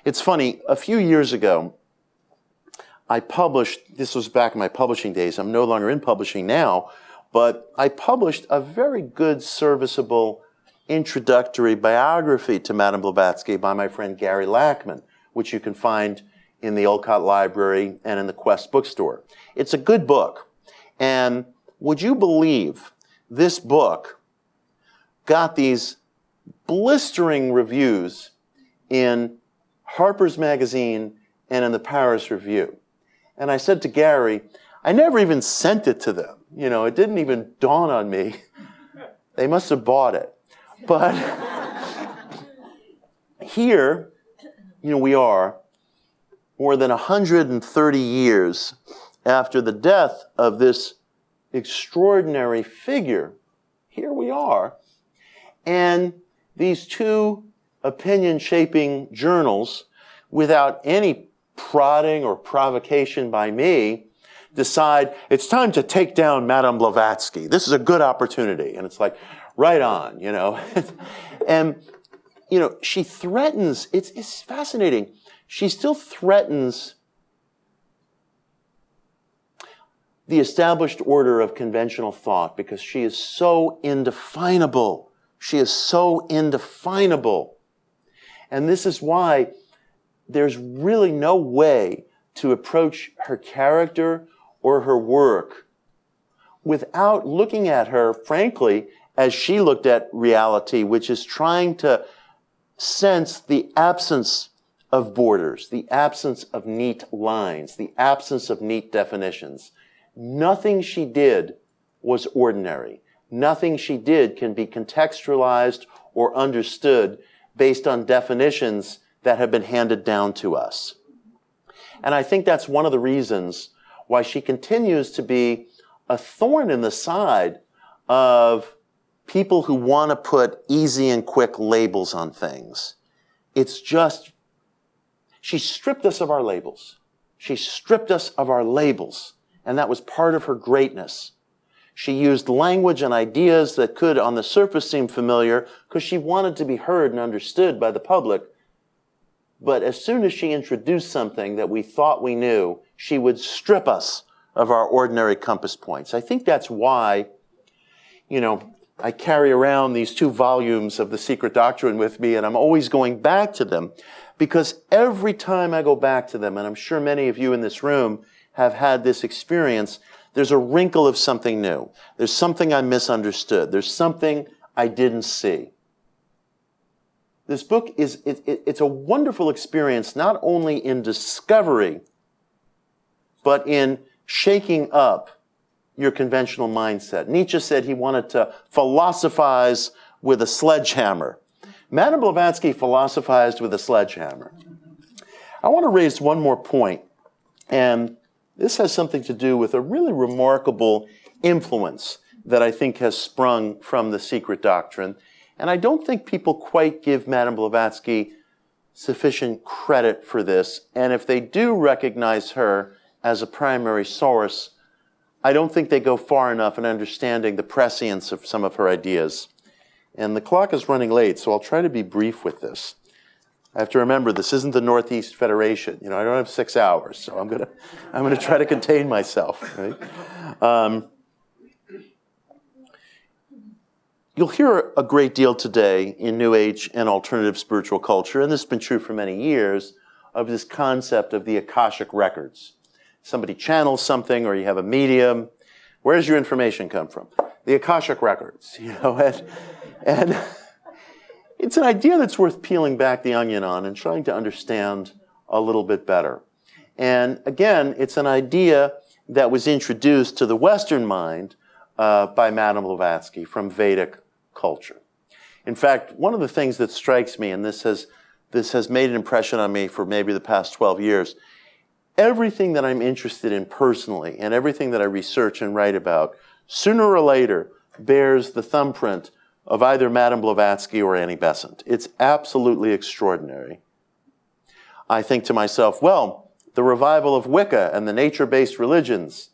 It's funny, a few years ago, I published, this was back in my publishing days, I'm no longer in publishing now, but I published a very good, serviceable, introductory biography to Madame Blavatsky by my friend Gary Lackman, which you can find in the Olcott Library and in the Quest bookstore. It's a good book. And would you believe this book got these blistering reviews in Harper's Magazine and in the Paris Review? And I said to Gary, I never even sent it to them. You know, it didn't even dawn on me. They must have bought it. But here, you know, we are, more than 130 years after the death of this extraordinary figure. Here we are. And these two opinion-shaping journals, without any prodding or provocation by me, decide it's time to take down Madame Blavatsky. This is a good opportunity. And it's like, right on, you know. And, you know, she threatens, it's fascinating. She still threatens the established order of conventional thought because she is so indefinable. She is so indefinable. And this is why there's really no way to approach her character or her work without looking at her, frankly, as she looked at reality, which is trying to sense the absence of borders, the absence of neat lines, the absence of neat definitions. Nothing she did was ordinary. Nothing she did can be contextualized or understood based on definitions that have been handed down to us. And I think that's one of the reasons why she continues to be a thorn in the side of people who want to put easy and quick labels on things. It's just, she stripped us of our labels. She stripped us of our labels, and that was part of her greatness. She used language and ideas that could, on the surface, seem familiar because she wanted to be heard and understood by the public. But as soon as she introduced something that we thought we knew, she would strip us of our ordinary compass points. I think that's why, you know, I carry around these 2 volumes of the Secret Doctrine with me, and I'm always going back to them, because every time I go back to them, and I'm sure many of you in this room have had this experience, there's a wrinkle of something new. There's something I misunderstood. There's something I didn't see. This book is, it's a wonderful experience, not only in discovery, but in shaking up your conventional mindset. Nietzsche said he wanted to philosophize with a sledgehammer. Madame Blavatsky philosophized with a sledgehammer. I want to raise one more point, and this has something to do with a really remarkable influence that I think has sprung from the Secret Doctrine. And I don't think people quite give Madame Blavatsky sufficient credit for this. And if they do recognize her as a primary source, I don't think they go far enough in understanding the prescience of some of her ideas. And the clock is running late, so I'll try to be brief with this. I have to remember this isn't the Northeast Federation. You know, I don't have 6 hours, so I'm gonna try to contain myself. Right? You'll hear a great deal today in New Age and alternative spiritual culture, and this has been true for many years, of this concept of the Akashic records. Somebody channels something, or you have a medium. Where does your information come from? The Akashic records, you know, and it's an idea that's worth peeling back the onion on and trying to understand a little bit better. And again, it's an idea that was introduced to the Western mind by Madame Blavatsky from Vedic culture. In fact, one of the things that strikes me, and this has made an impression on me for maybe the past 12 years, everything that I'm interested in personally and everything that I research and write about, sooner or later bears the thumbprint of either Madame Blavatsky or Annie Besant. It's absolutely extraordinary. I think to myself, well, the revival of Wicca and the nature-based religions,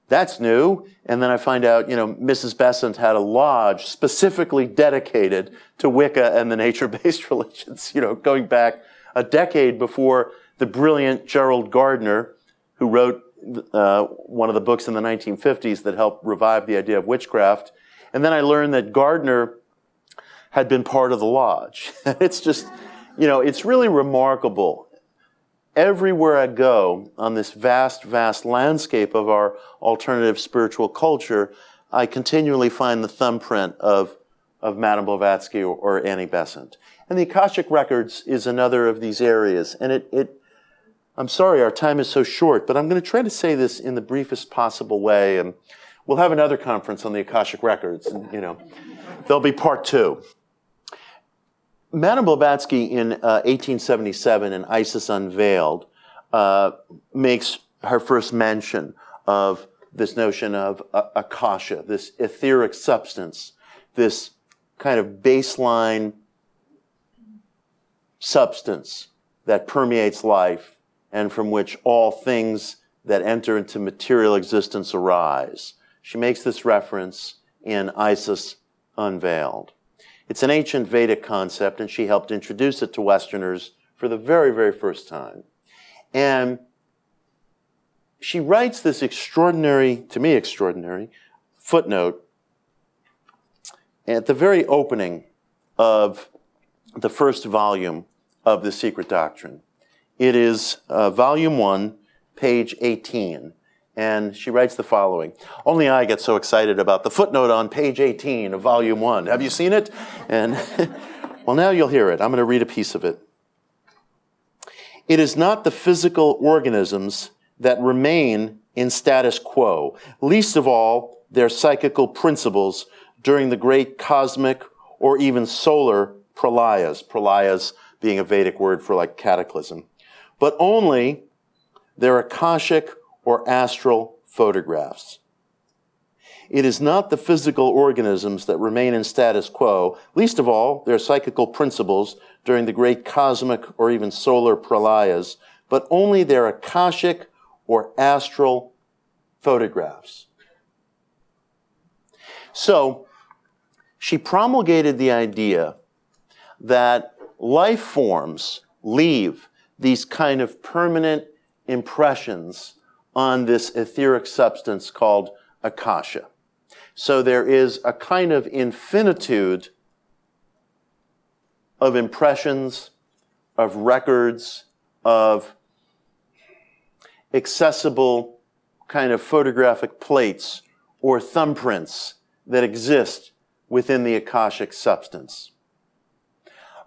that's new. And then I find out, you know, Mrs. Besant had a lodge specifically dedicated to Wicca and the nature-based religions, you know, going back a decade before the brilliant Gerald Gardner, who wrote one of the books in the 1950s that helped revive the idea of witchcraft. And then I learned that Gardner had been part of the lodge. It's just, you know, it's really remarkable. Everywhere I go on this vast, vast landscape of our alternative spiritual culture, I continually find the thumbprint of Madame Blavatsky or Annie Besant. And the Akashic Records is another of these areas. And I'm sorry, our time is so short, but I'm going to try to say this in the briefest possible way. And we'll have another conference on the Akashic Records, and, you know, there'll be part 2. Madame Blavatsky in 1877 in Isis Unveiled makes her first mention of this notion of Akasha, this etheric substance, this kind of baseline substance that permeates life and from which all things that enter into material existence arise. She makes this reference in Isis Unveiled. It's an ancient Vedic concept, and she helped introduce it to Westerners for the very, very first time. And she writes this extraordinary, to me extraordinary, footnote at the very opening of the first volume of the Secret Doctrine. It is volume 1, page 18. And she writes the following. Only I get so excited about the footnote on page 18 of volume 1. Have you seen it? And well, now you'll hear it. I'm going to read a piece of it. It is not the physical organisms that remain in status quo, least of all their psychical principles during the great cosmic or even solar pralayas. Pralayas being a Vedic word for like cataclysm. But only their Akashic or astral photographs. It is not the physical organisms that remain in status quo, least of all their psychical principles during the great cosmic or even solar pralayas, but only their Akashic or astral photographs. So, she promulgated the idea that life forms leave these kind of permanent impressions on this etheric substance called Akasha. So there is a kind of infinitude of impressions, of records, of accessible kind of photographic plates or thumbprints that exist within the Akashic substance.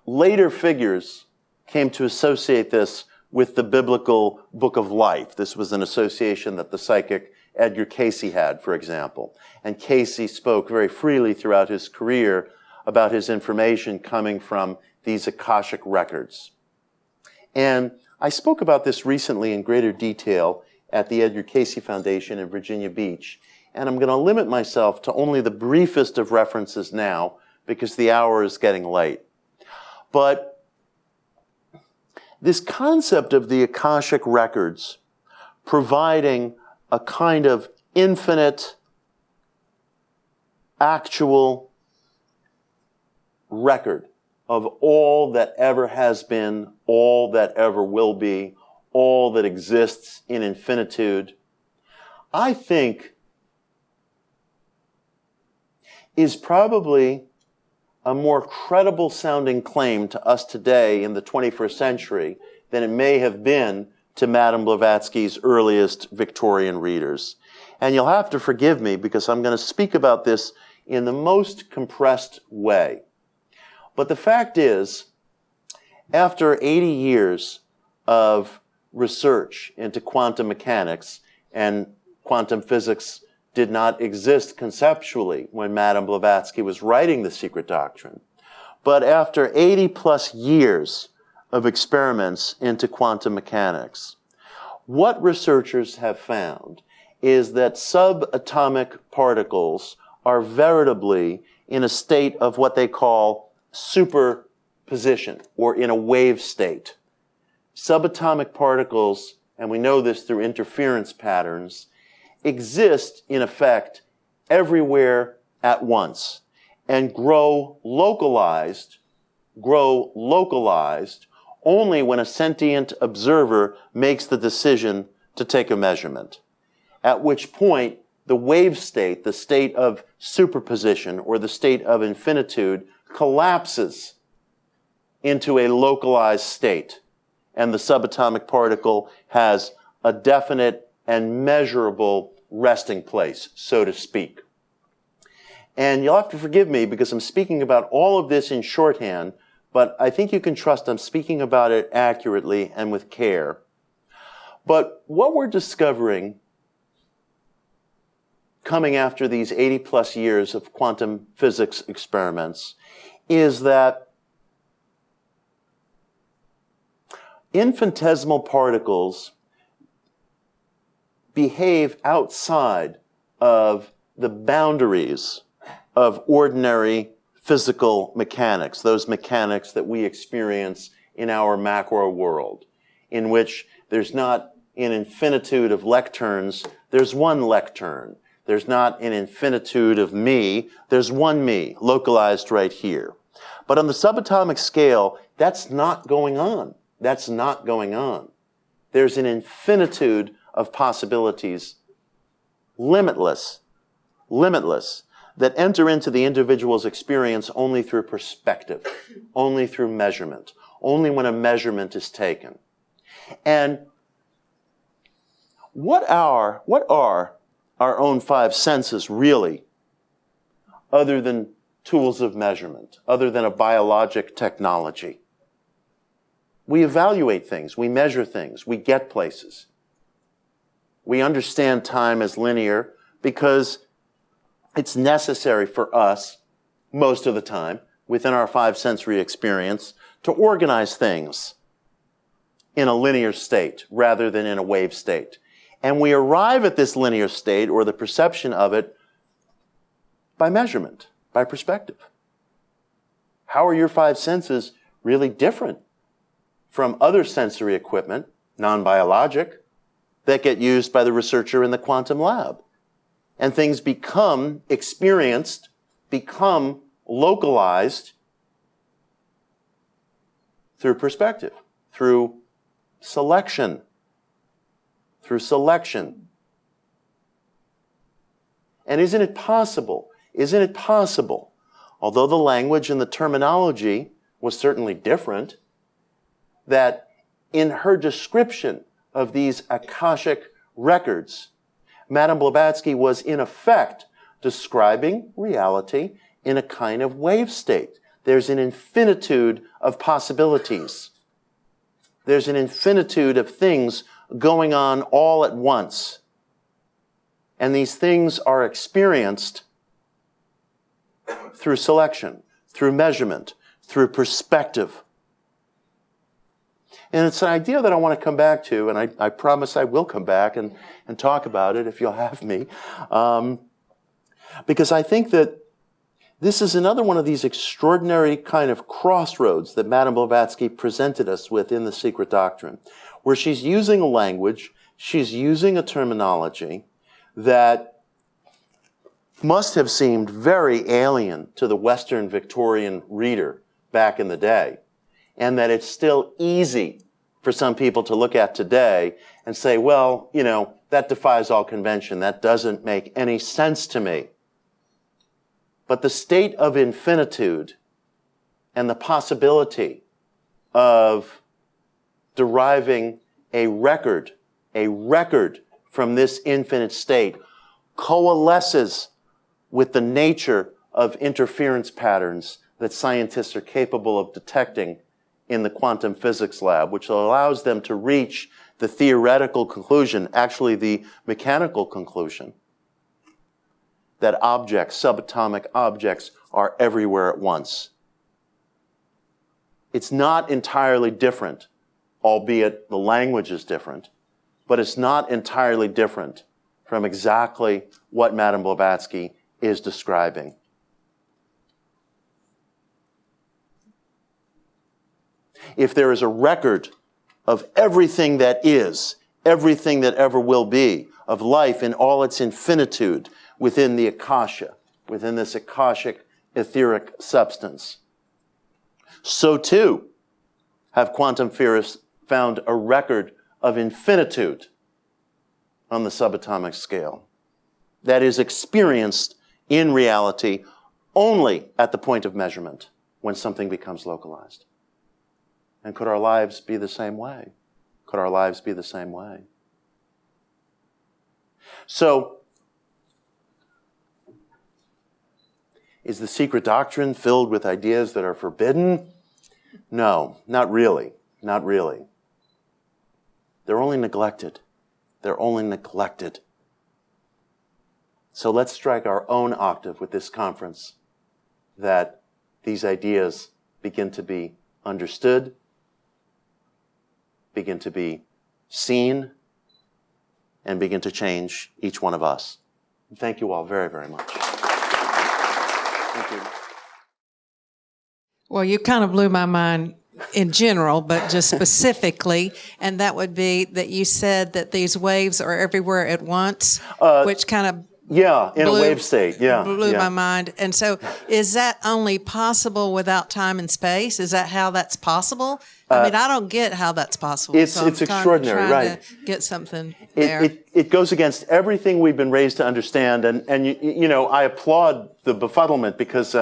Later figures came to associate this with the biblical Book of Life. This was an association that the psychic Edgar Cayce had, for example. And Cayce spoke very freely throughout his career about his information coming from these Akashic records. And I spoke about this recently in greater detail at the Edgar Cayce Foundation in Virginia Beach. And I'm going to limit myself to only the briefest of references now because the hour is getting late. But this concept of the Akashic records providing a kind of infinite, actual record of all that ever has been, all that ever will be, all that exists in infinitude, I think is probably a more credible sounding claim to us today in the 21st century than it may have been to Madame Blavatsky's earliest Victorian readers. And you'll have to forgive me because I'm going to speak about this in the most compressed way. But the fact is, after 80 years of research into quantum mechanics, and quantum physics did not exist conceptually when Madame Blavatsky was writing The Secret Doctrine, but after 80 plus years of experiments into quantum mechanics, what researchers have found is that subatomic particles are veritably in a state of what they call superposition, or in a wave state. Subatomic particles, and we know this through interference patterns, exist in effect everywhere at once and grow localized only when a sentient observer makes the decision to take a measurement, at which point the wave state, the state of superposition or the state of infinitude, collapses into a localized state, and the subatomic particle has a definite and measurable resting place, so to speak. And you'll have to forgive me because I'm speaking about all of this in shorthand, but I think you can trust I'm speaking about it accurately and with care. But what we're discovering coming after these 80 plus years of quantum physics experiments is that infinitesimal particles behave outside of the boundaries of ordinary physical mechanics, those mechanics that we experience in our macro world, in which there's not an infinitude of lecterns, there's one lectern. There's not an infinitude of me, there's one me, localized right here. But on the subatomic scale, that's not going on. That's not going on. There's an infinitude of possibilities, limitless, that enter into the individual's experience only through perspective, only through measurement, only when a measurement is taken. And what are our own five senses really, other than tools of measurement, other than a biologic technology? We evaluate things, we measure things, we get places. We understand time as linear because it's necessary for us, most of the time, within our five sensory experience, to organize things in a linear state rather than in a wave state. And we arrive at this linear state, or the perception of it, by measurement, by perspective. How are your five senses really different from other sensory equipment, non-biologic, that get used by the researcher in the quantum lab? And things become experienced, become localized through perspective, through selection. And isn't it possible, although the language and the terminology was certainly different, that in her description of these Akashic records, Madame Blavatsky was in effect describing reality in a kind of wave state. There's an infinitude of possibilities. There's an infinitude of things going on all at once. And these things are experienced through selection, through measurement, through perspective. And it's an idea that I want to come back to, and I promise I will come back and talk about it if you'll have me. Because I think that this is another one of these extraordinary kind of crossroads that Madame Blavatsky presented us with in The Secret Doctrine, where she's using a language, she's using a terminology that must have seemed very alien to the Western Victorian reader back in the day, and that it's still easy for some people to look at today and say, well, you know, that defies all convention. That doesn't make any sense to me. But the state of infinitude and the possibility of deriving a record from this infinite state coalesces with the nature of interference patterns that scientists are capable of detecting in the quantum physics lab, which allows them to reach the theoretical conclusion, actually the mechanical conclusion, that objects, subatomic objects, are everywhere at once. It's not entirely different, albeit the language is different, but it's not entirely different from exactly what Madame Blavatsky is describing. If there is a record of everything that is, everything that ever will be, of life in all its infinitude within the Akasha, within this Akashic etheric substance, so too have quantum theorists found a record of infinitude on the subatomic scale that is experienced in reality only at the point of measurement when something becomes localized. And could our lives be the same way? Could our lives be the same way? So, is the Secret Doctrine filled with ideas that are forbidden? No, not really. Not really. They're only neglected. They're only neglected. So let's strike our own octave with this conference, that these ideas begin to be understood, begin to be seen, and begin to change each one of us. Thank you all very, very much. Thank you. Well, you kind of blew my mind in general, but just specifically, and that would be that you said that these waves are everywhere at once, which kind of in a wave state, blew my mind. And so is that only possible without time and space? Is that how that's possible? I mean, I don't get how that's possible. It's extraordinary, right? To get something there. It goes against everything we've been raised to understand, and you know, I applaud the befuddlement, because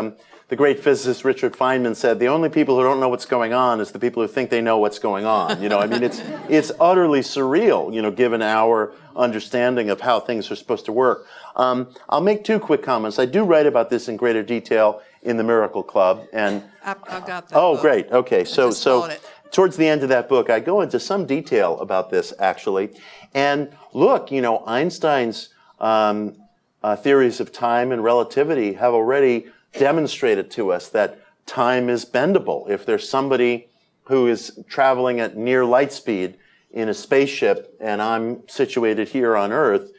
the great physicist Richard Feynman said the only people who don't know what's going on is the people who think they know what's going on. You know, I mean, it's utterly surreal, you know, given our understanding of how things are supposed to work. I'll make two quick comments. I do write about this in greater detail in the Miracle Club, and I've got that. Oh, book. great. Okay, so it. Towards the end of that book, I go into some detail about this, actually. And look, you know, Einstein's theories of time and relativity have already demonstrated to us that time is bendable. If there's somebody who is traveling at near light speed in a spaceship and I'm situated here on Earth,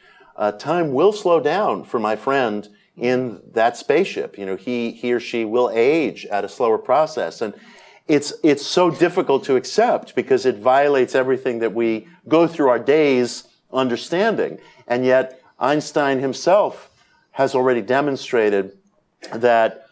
time will slow down for my friend in that spaceship. You know, he or she will age at a slower process. And it's so difficult to accept because it violates everything that we go through our days understanding. And yet Einstein himself has already demonstrated that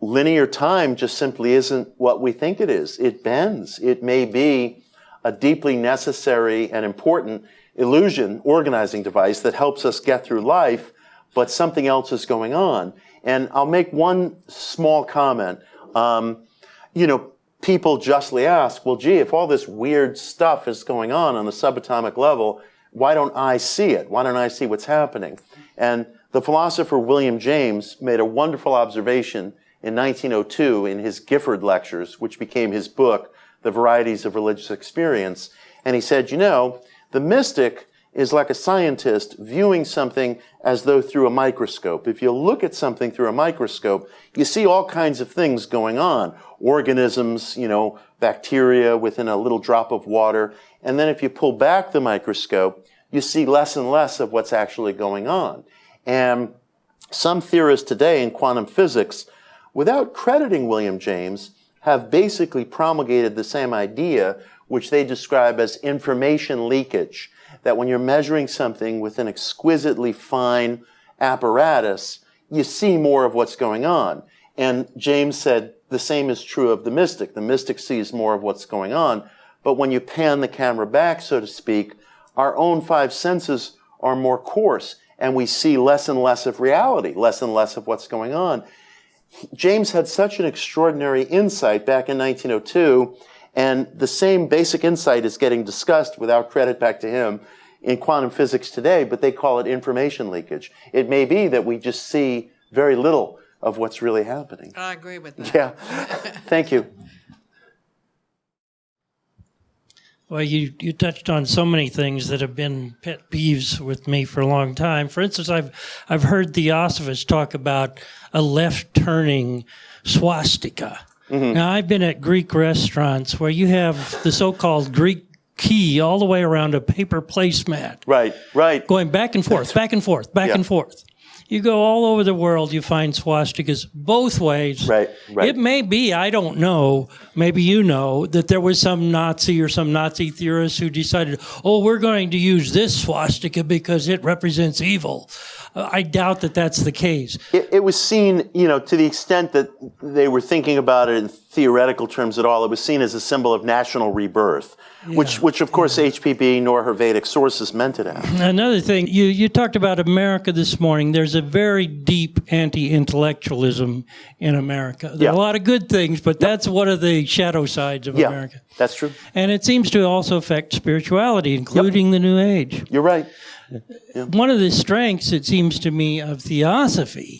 linear time just simply isn't what we think it is. It bends. It may be a deeply necessary and important illusion, organizing device that helps us get through life, but something else is going on. And I'll make one small comment. You know, people justly ask, well, gee, if all this weird stuff is going on the subatomic level, why don't I see it? Why don't I see what's happening? And the philosopher William James made a wonderful observation in 1902 in his Gifford Lectures, which became his book, The Varieties of Religious Experience. And he said, you know, the mystic is like a scientist viewing something as though through a microscope. If you look at something through a microscope, you see all kinds of things going on. Organisms, you know, bacteria within a little drop of water. And then if you pull back the microscope, you see less and less of what's actually going on. And some theorists today in quantum physics, without crediting William James, have basically promulgated the same idea, which they describe as information leakage, that when you're measuring something with an exquisitely fine apparatus, you see more of what's going on. And James said the same is true of the mystic. The mystic sees more of what's going on. But when you pan the camera back, so to speak, our own five senses are more coarse, and we see less and less of reality, less and less of what's going on. James had such an extraordinary insight back in 1902, and the same basic insight is getting discussed, without credit back to him, in quantum physics today, but they call it information leakage. It may be that we just see very little of what's really happening. I agree with that. Yeah. Thank you. Well, you touched on so many things that have been pet peeves with me for a long time. For instance, I've heard Theosophists talk about a left-turning swastika. Mm-hmm. Now, I've been at Greek restaurants where you have the so-called Greek key all the way around a paper placemat. Right, right. Going back and forth, back and forth, back and forth. You go all over the world, you find swastikas both ways. Right, right. It may be, I don't know, maybe you know, that there was some Nazi or some Nazi theorist who decided, oh, we're going to use this swastika because it represents evil. I doubt that that's the case. It was seen, you know, to the extent that they were thinking about it in theoretical terms at all, it was seen as a symbol of national rebirth, which of course HPB nor her Vedic sources meant it as. Another thing, you talked about America this morning. There's a very deep anti-intellectualism in America. There are a lot of good things, but that's one of the shadow sides of America. That's true. And it seems to also affect spirituality, including the New Age. You're right. One of the strengths, it seems to me, of Theosophy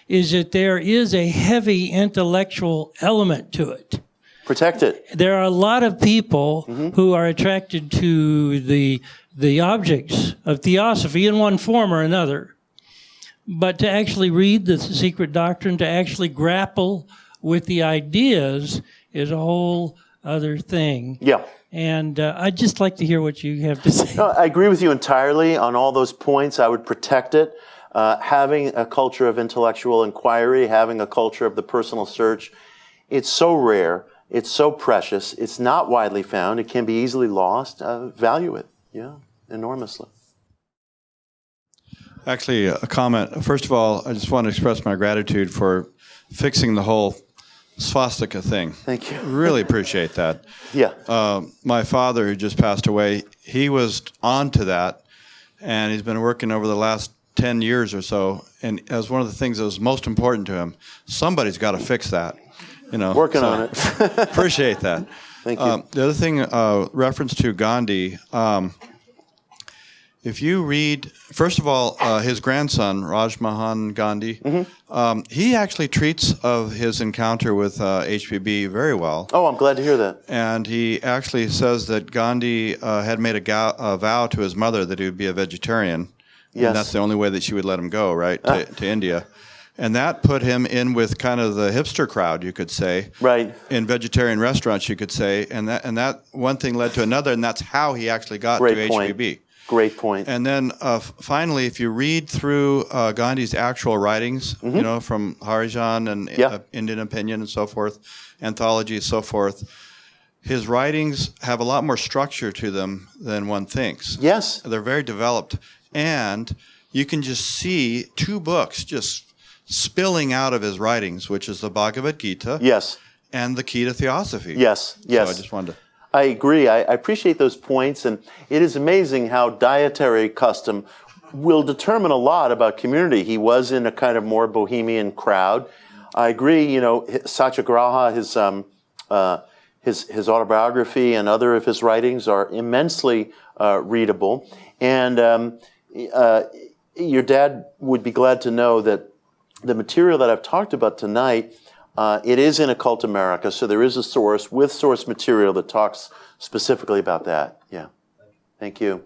is that there is a heavy intellectual element to it. Protect it. There are a lot of people who are attracted to the objects of Theosophy in one form or another. But to actually read the Secret Doctrine, to actually grapple with the ideas is a whole other thing. Yeah. And I'd just like to hear what you have to say. No, I agree with you entirely on all those points. I would protect it. Having a culture of intellectual inquiry, having a culture of the personal search, it's so rare, it's so precious, it's not widely found, it can be easily lost. Value it, enormously. Actually, a comment. First of all, I just want to express my gratitude for fixing the whole swastika thing. Thank you. Really appreciate that. Yeah. My father, who just passed away, he was on to that, and he's been working over the last 10 years or so, and as one of the things that was most important to him, somebody's got to fix that. You know, working on it. Appreciate that. Thank you. The other thing, reference to Gandhi, if you read, first of all, his grandson, Rajmohan Gandhi, he actually treats of his encounter with HPB very well. Oh, I'm glad to hear that. And he actually says that Gandhi had made a vow to his mother that he would be a vegetarian. Yes. And that's the only way that she would let him go, right, to India. And that put him in with kind of the hipster crowd, you could say. Right. In vegetarian restaurants, you could say. And that one thing led to another, and that's how he actually got Great to point. HPB. Great point. And then finally, if you read through Gandhi's actual writings, you know, from Harijan and Indian Opinion and so forth, anthologies, so forth, his writings have a lot more structure to them than one thinks. Yes. They're very developed. And you can just see two books just spilling out of his writings, which is the Bhagavad Gita and the Key to Theosophy. Yes, yes. So I just wanted to... I agree. I appreciate those points, and it is amazing how dietary custom will determine a lot about community. He was in a kind of more bohemian crowd. I agree, you know, Satyagraha, his autobiography and other of his writings are immensely readable. And your dad would be glad to know that the material that I've talked about tonight, it is in Occult America, so there is a source with source material that talks specifically about that. Yeah. Thank you.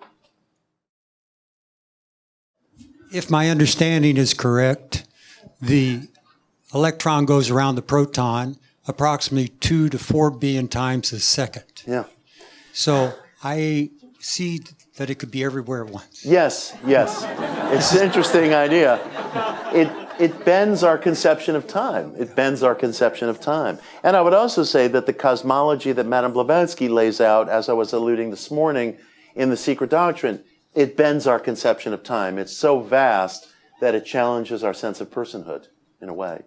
If my understanding is correct, the electron goes around the proton approximately 2 to 4 billion times a second. Yeah. So I see that it could be everywhere at once. Yes, yes. It's an interesting idea. It bends our conception of time. It bends our conception of time. And I would also say that the cosmology that Madame Blavatsky lays out, as I was alluding this morning in the Secret Doctrine, it bends our conception of time. It's so vast that it challenges our sense of personhood in a way.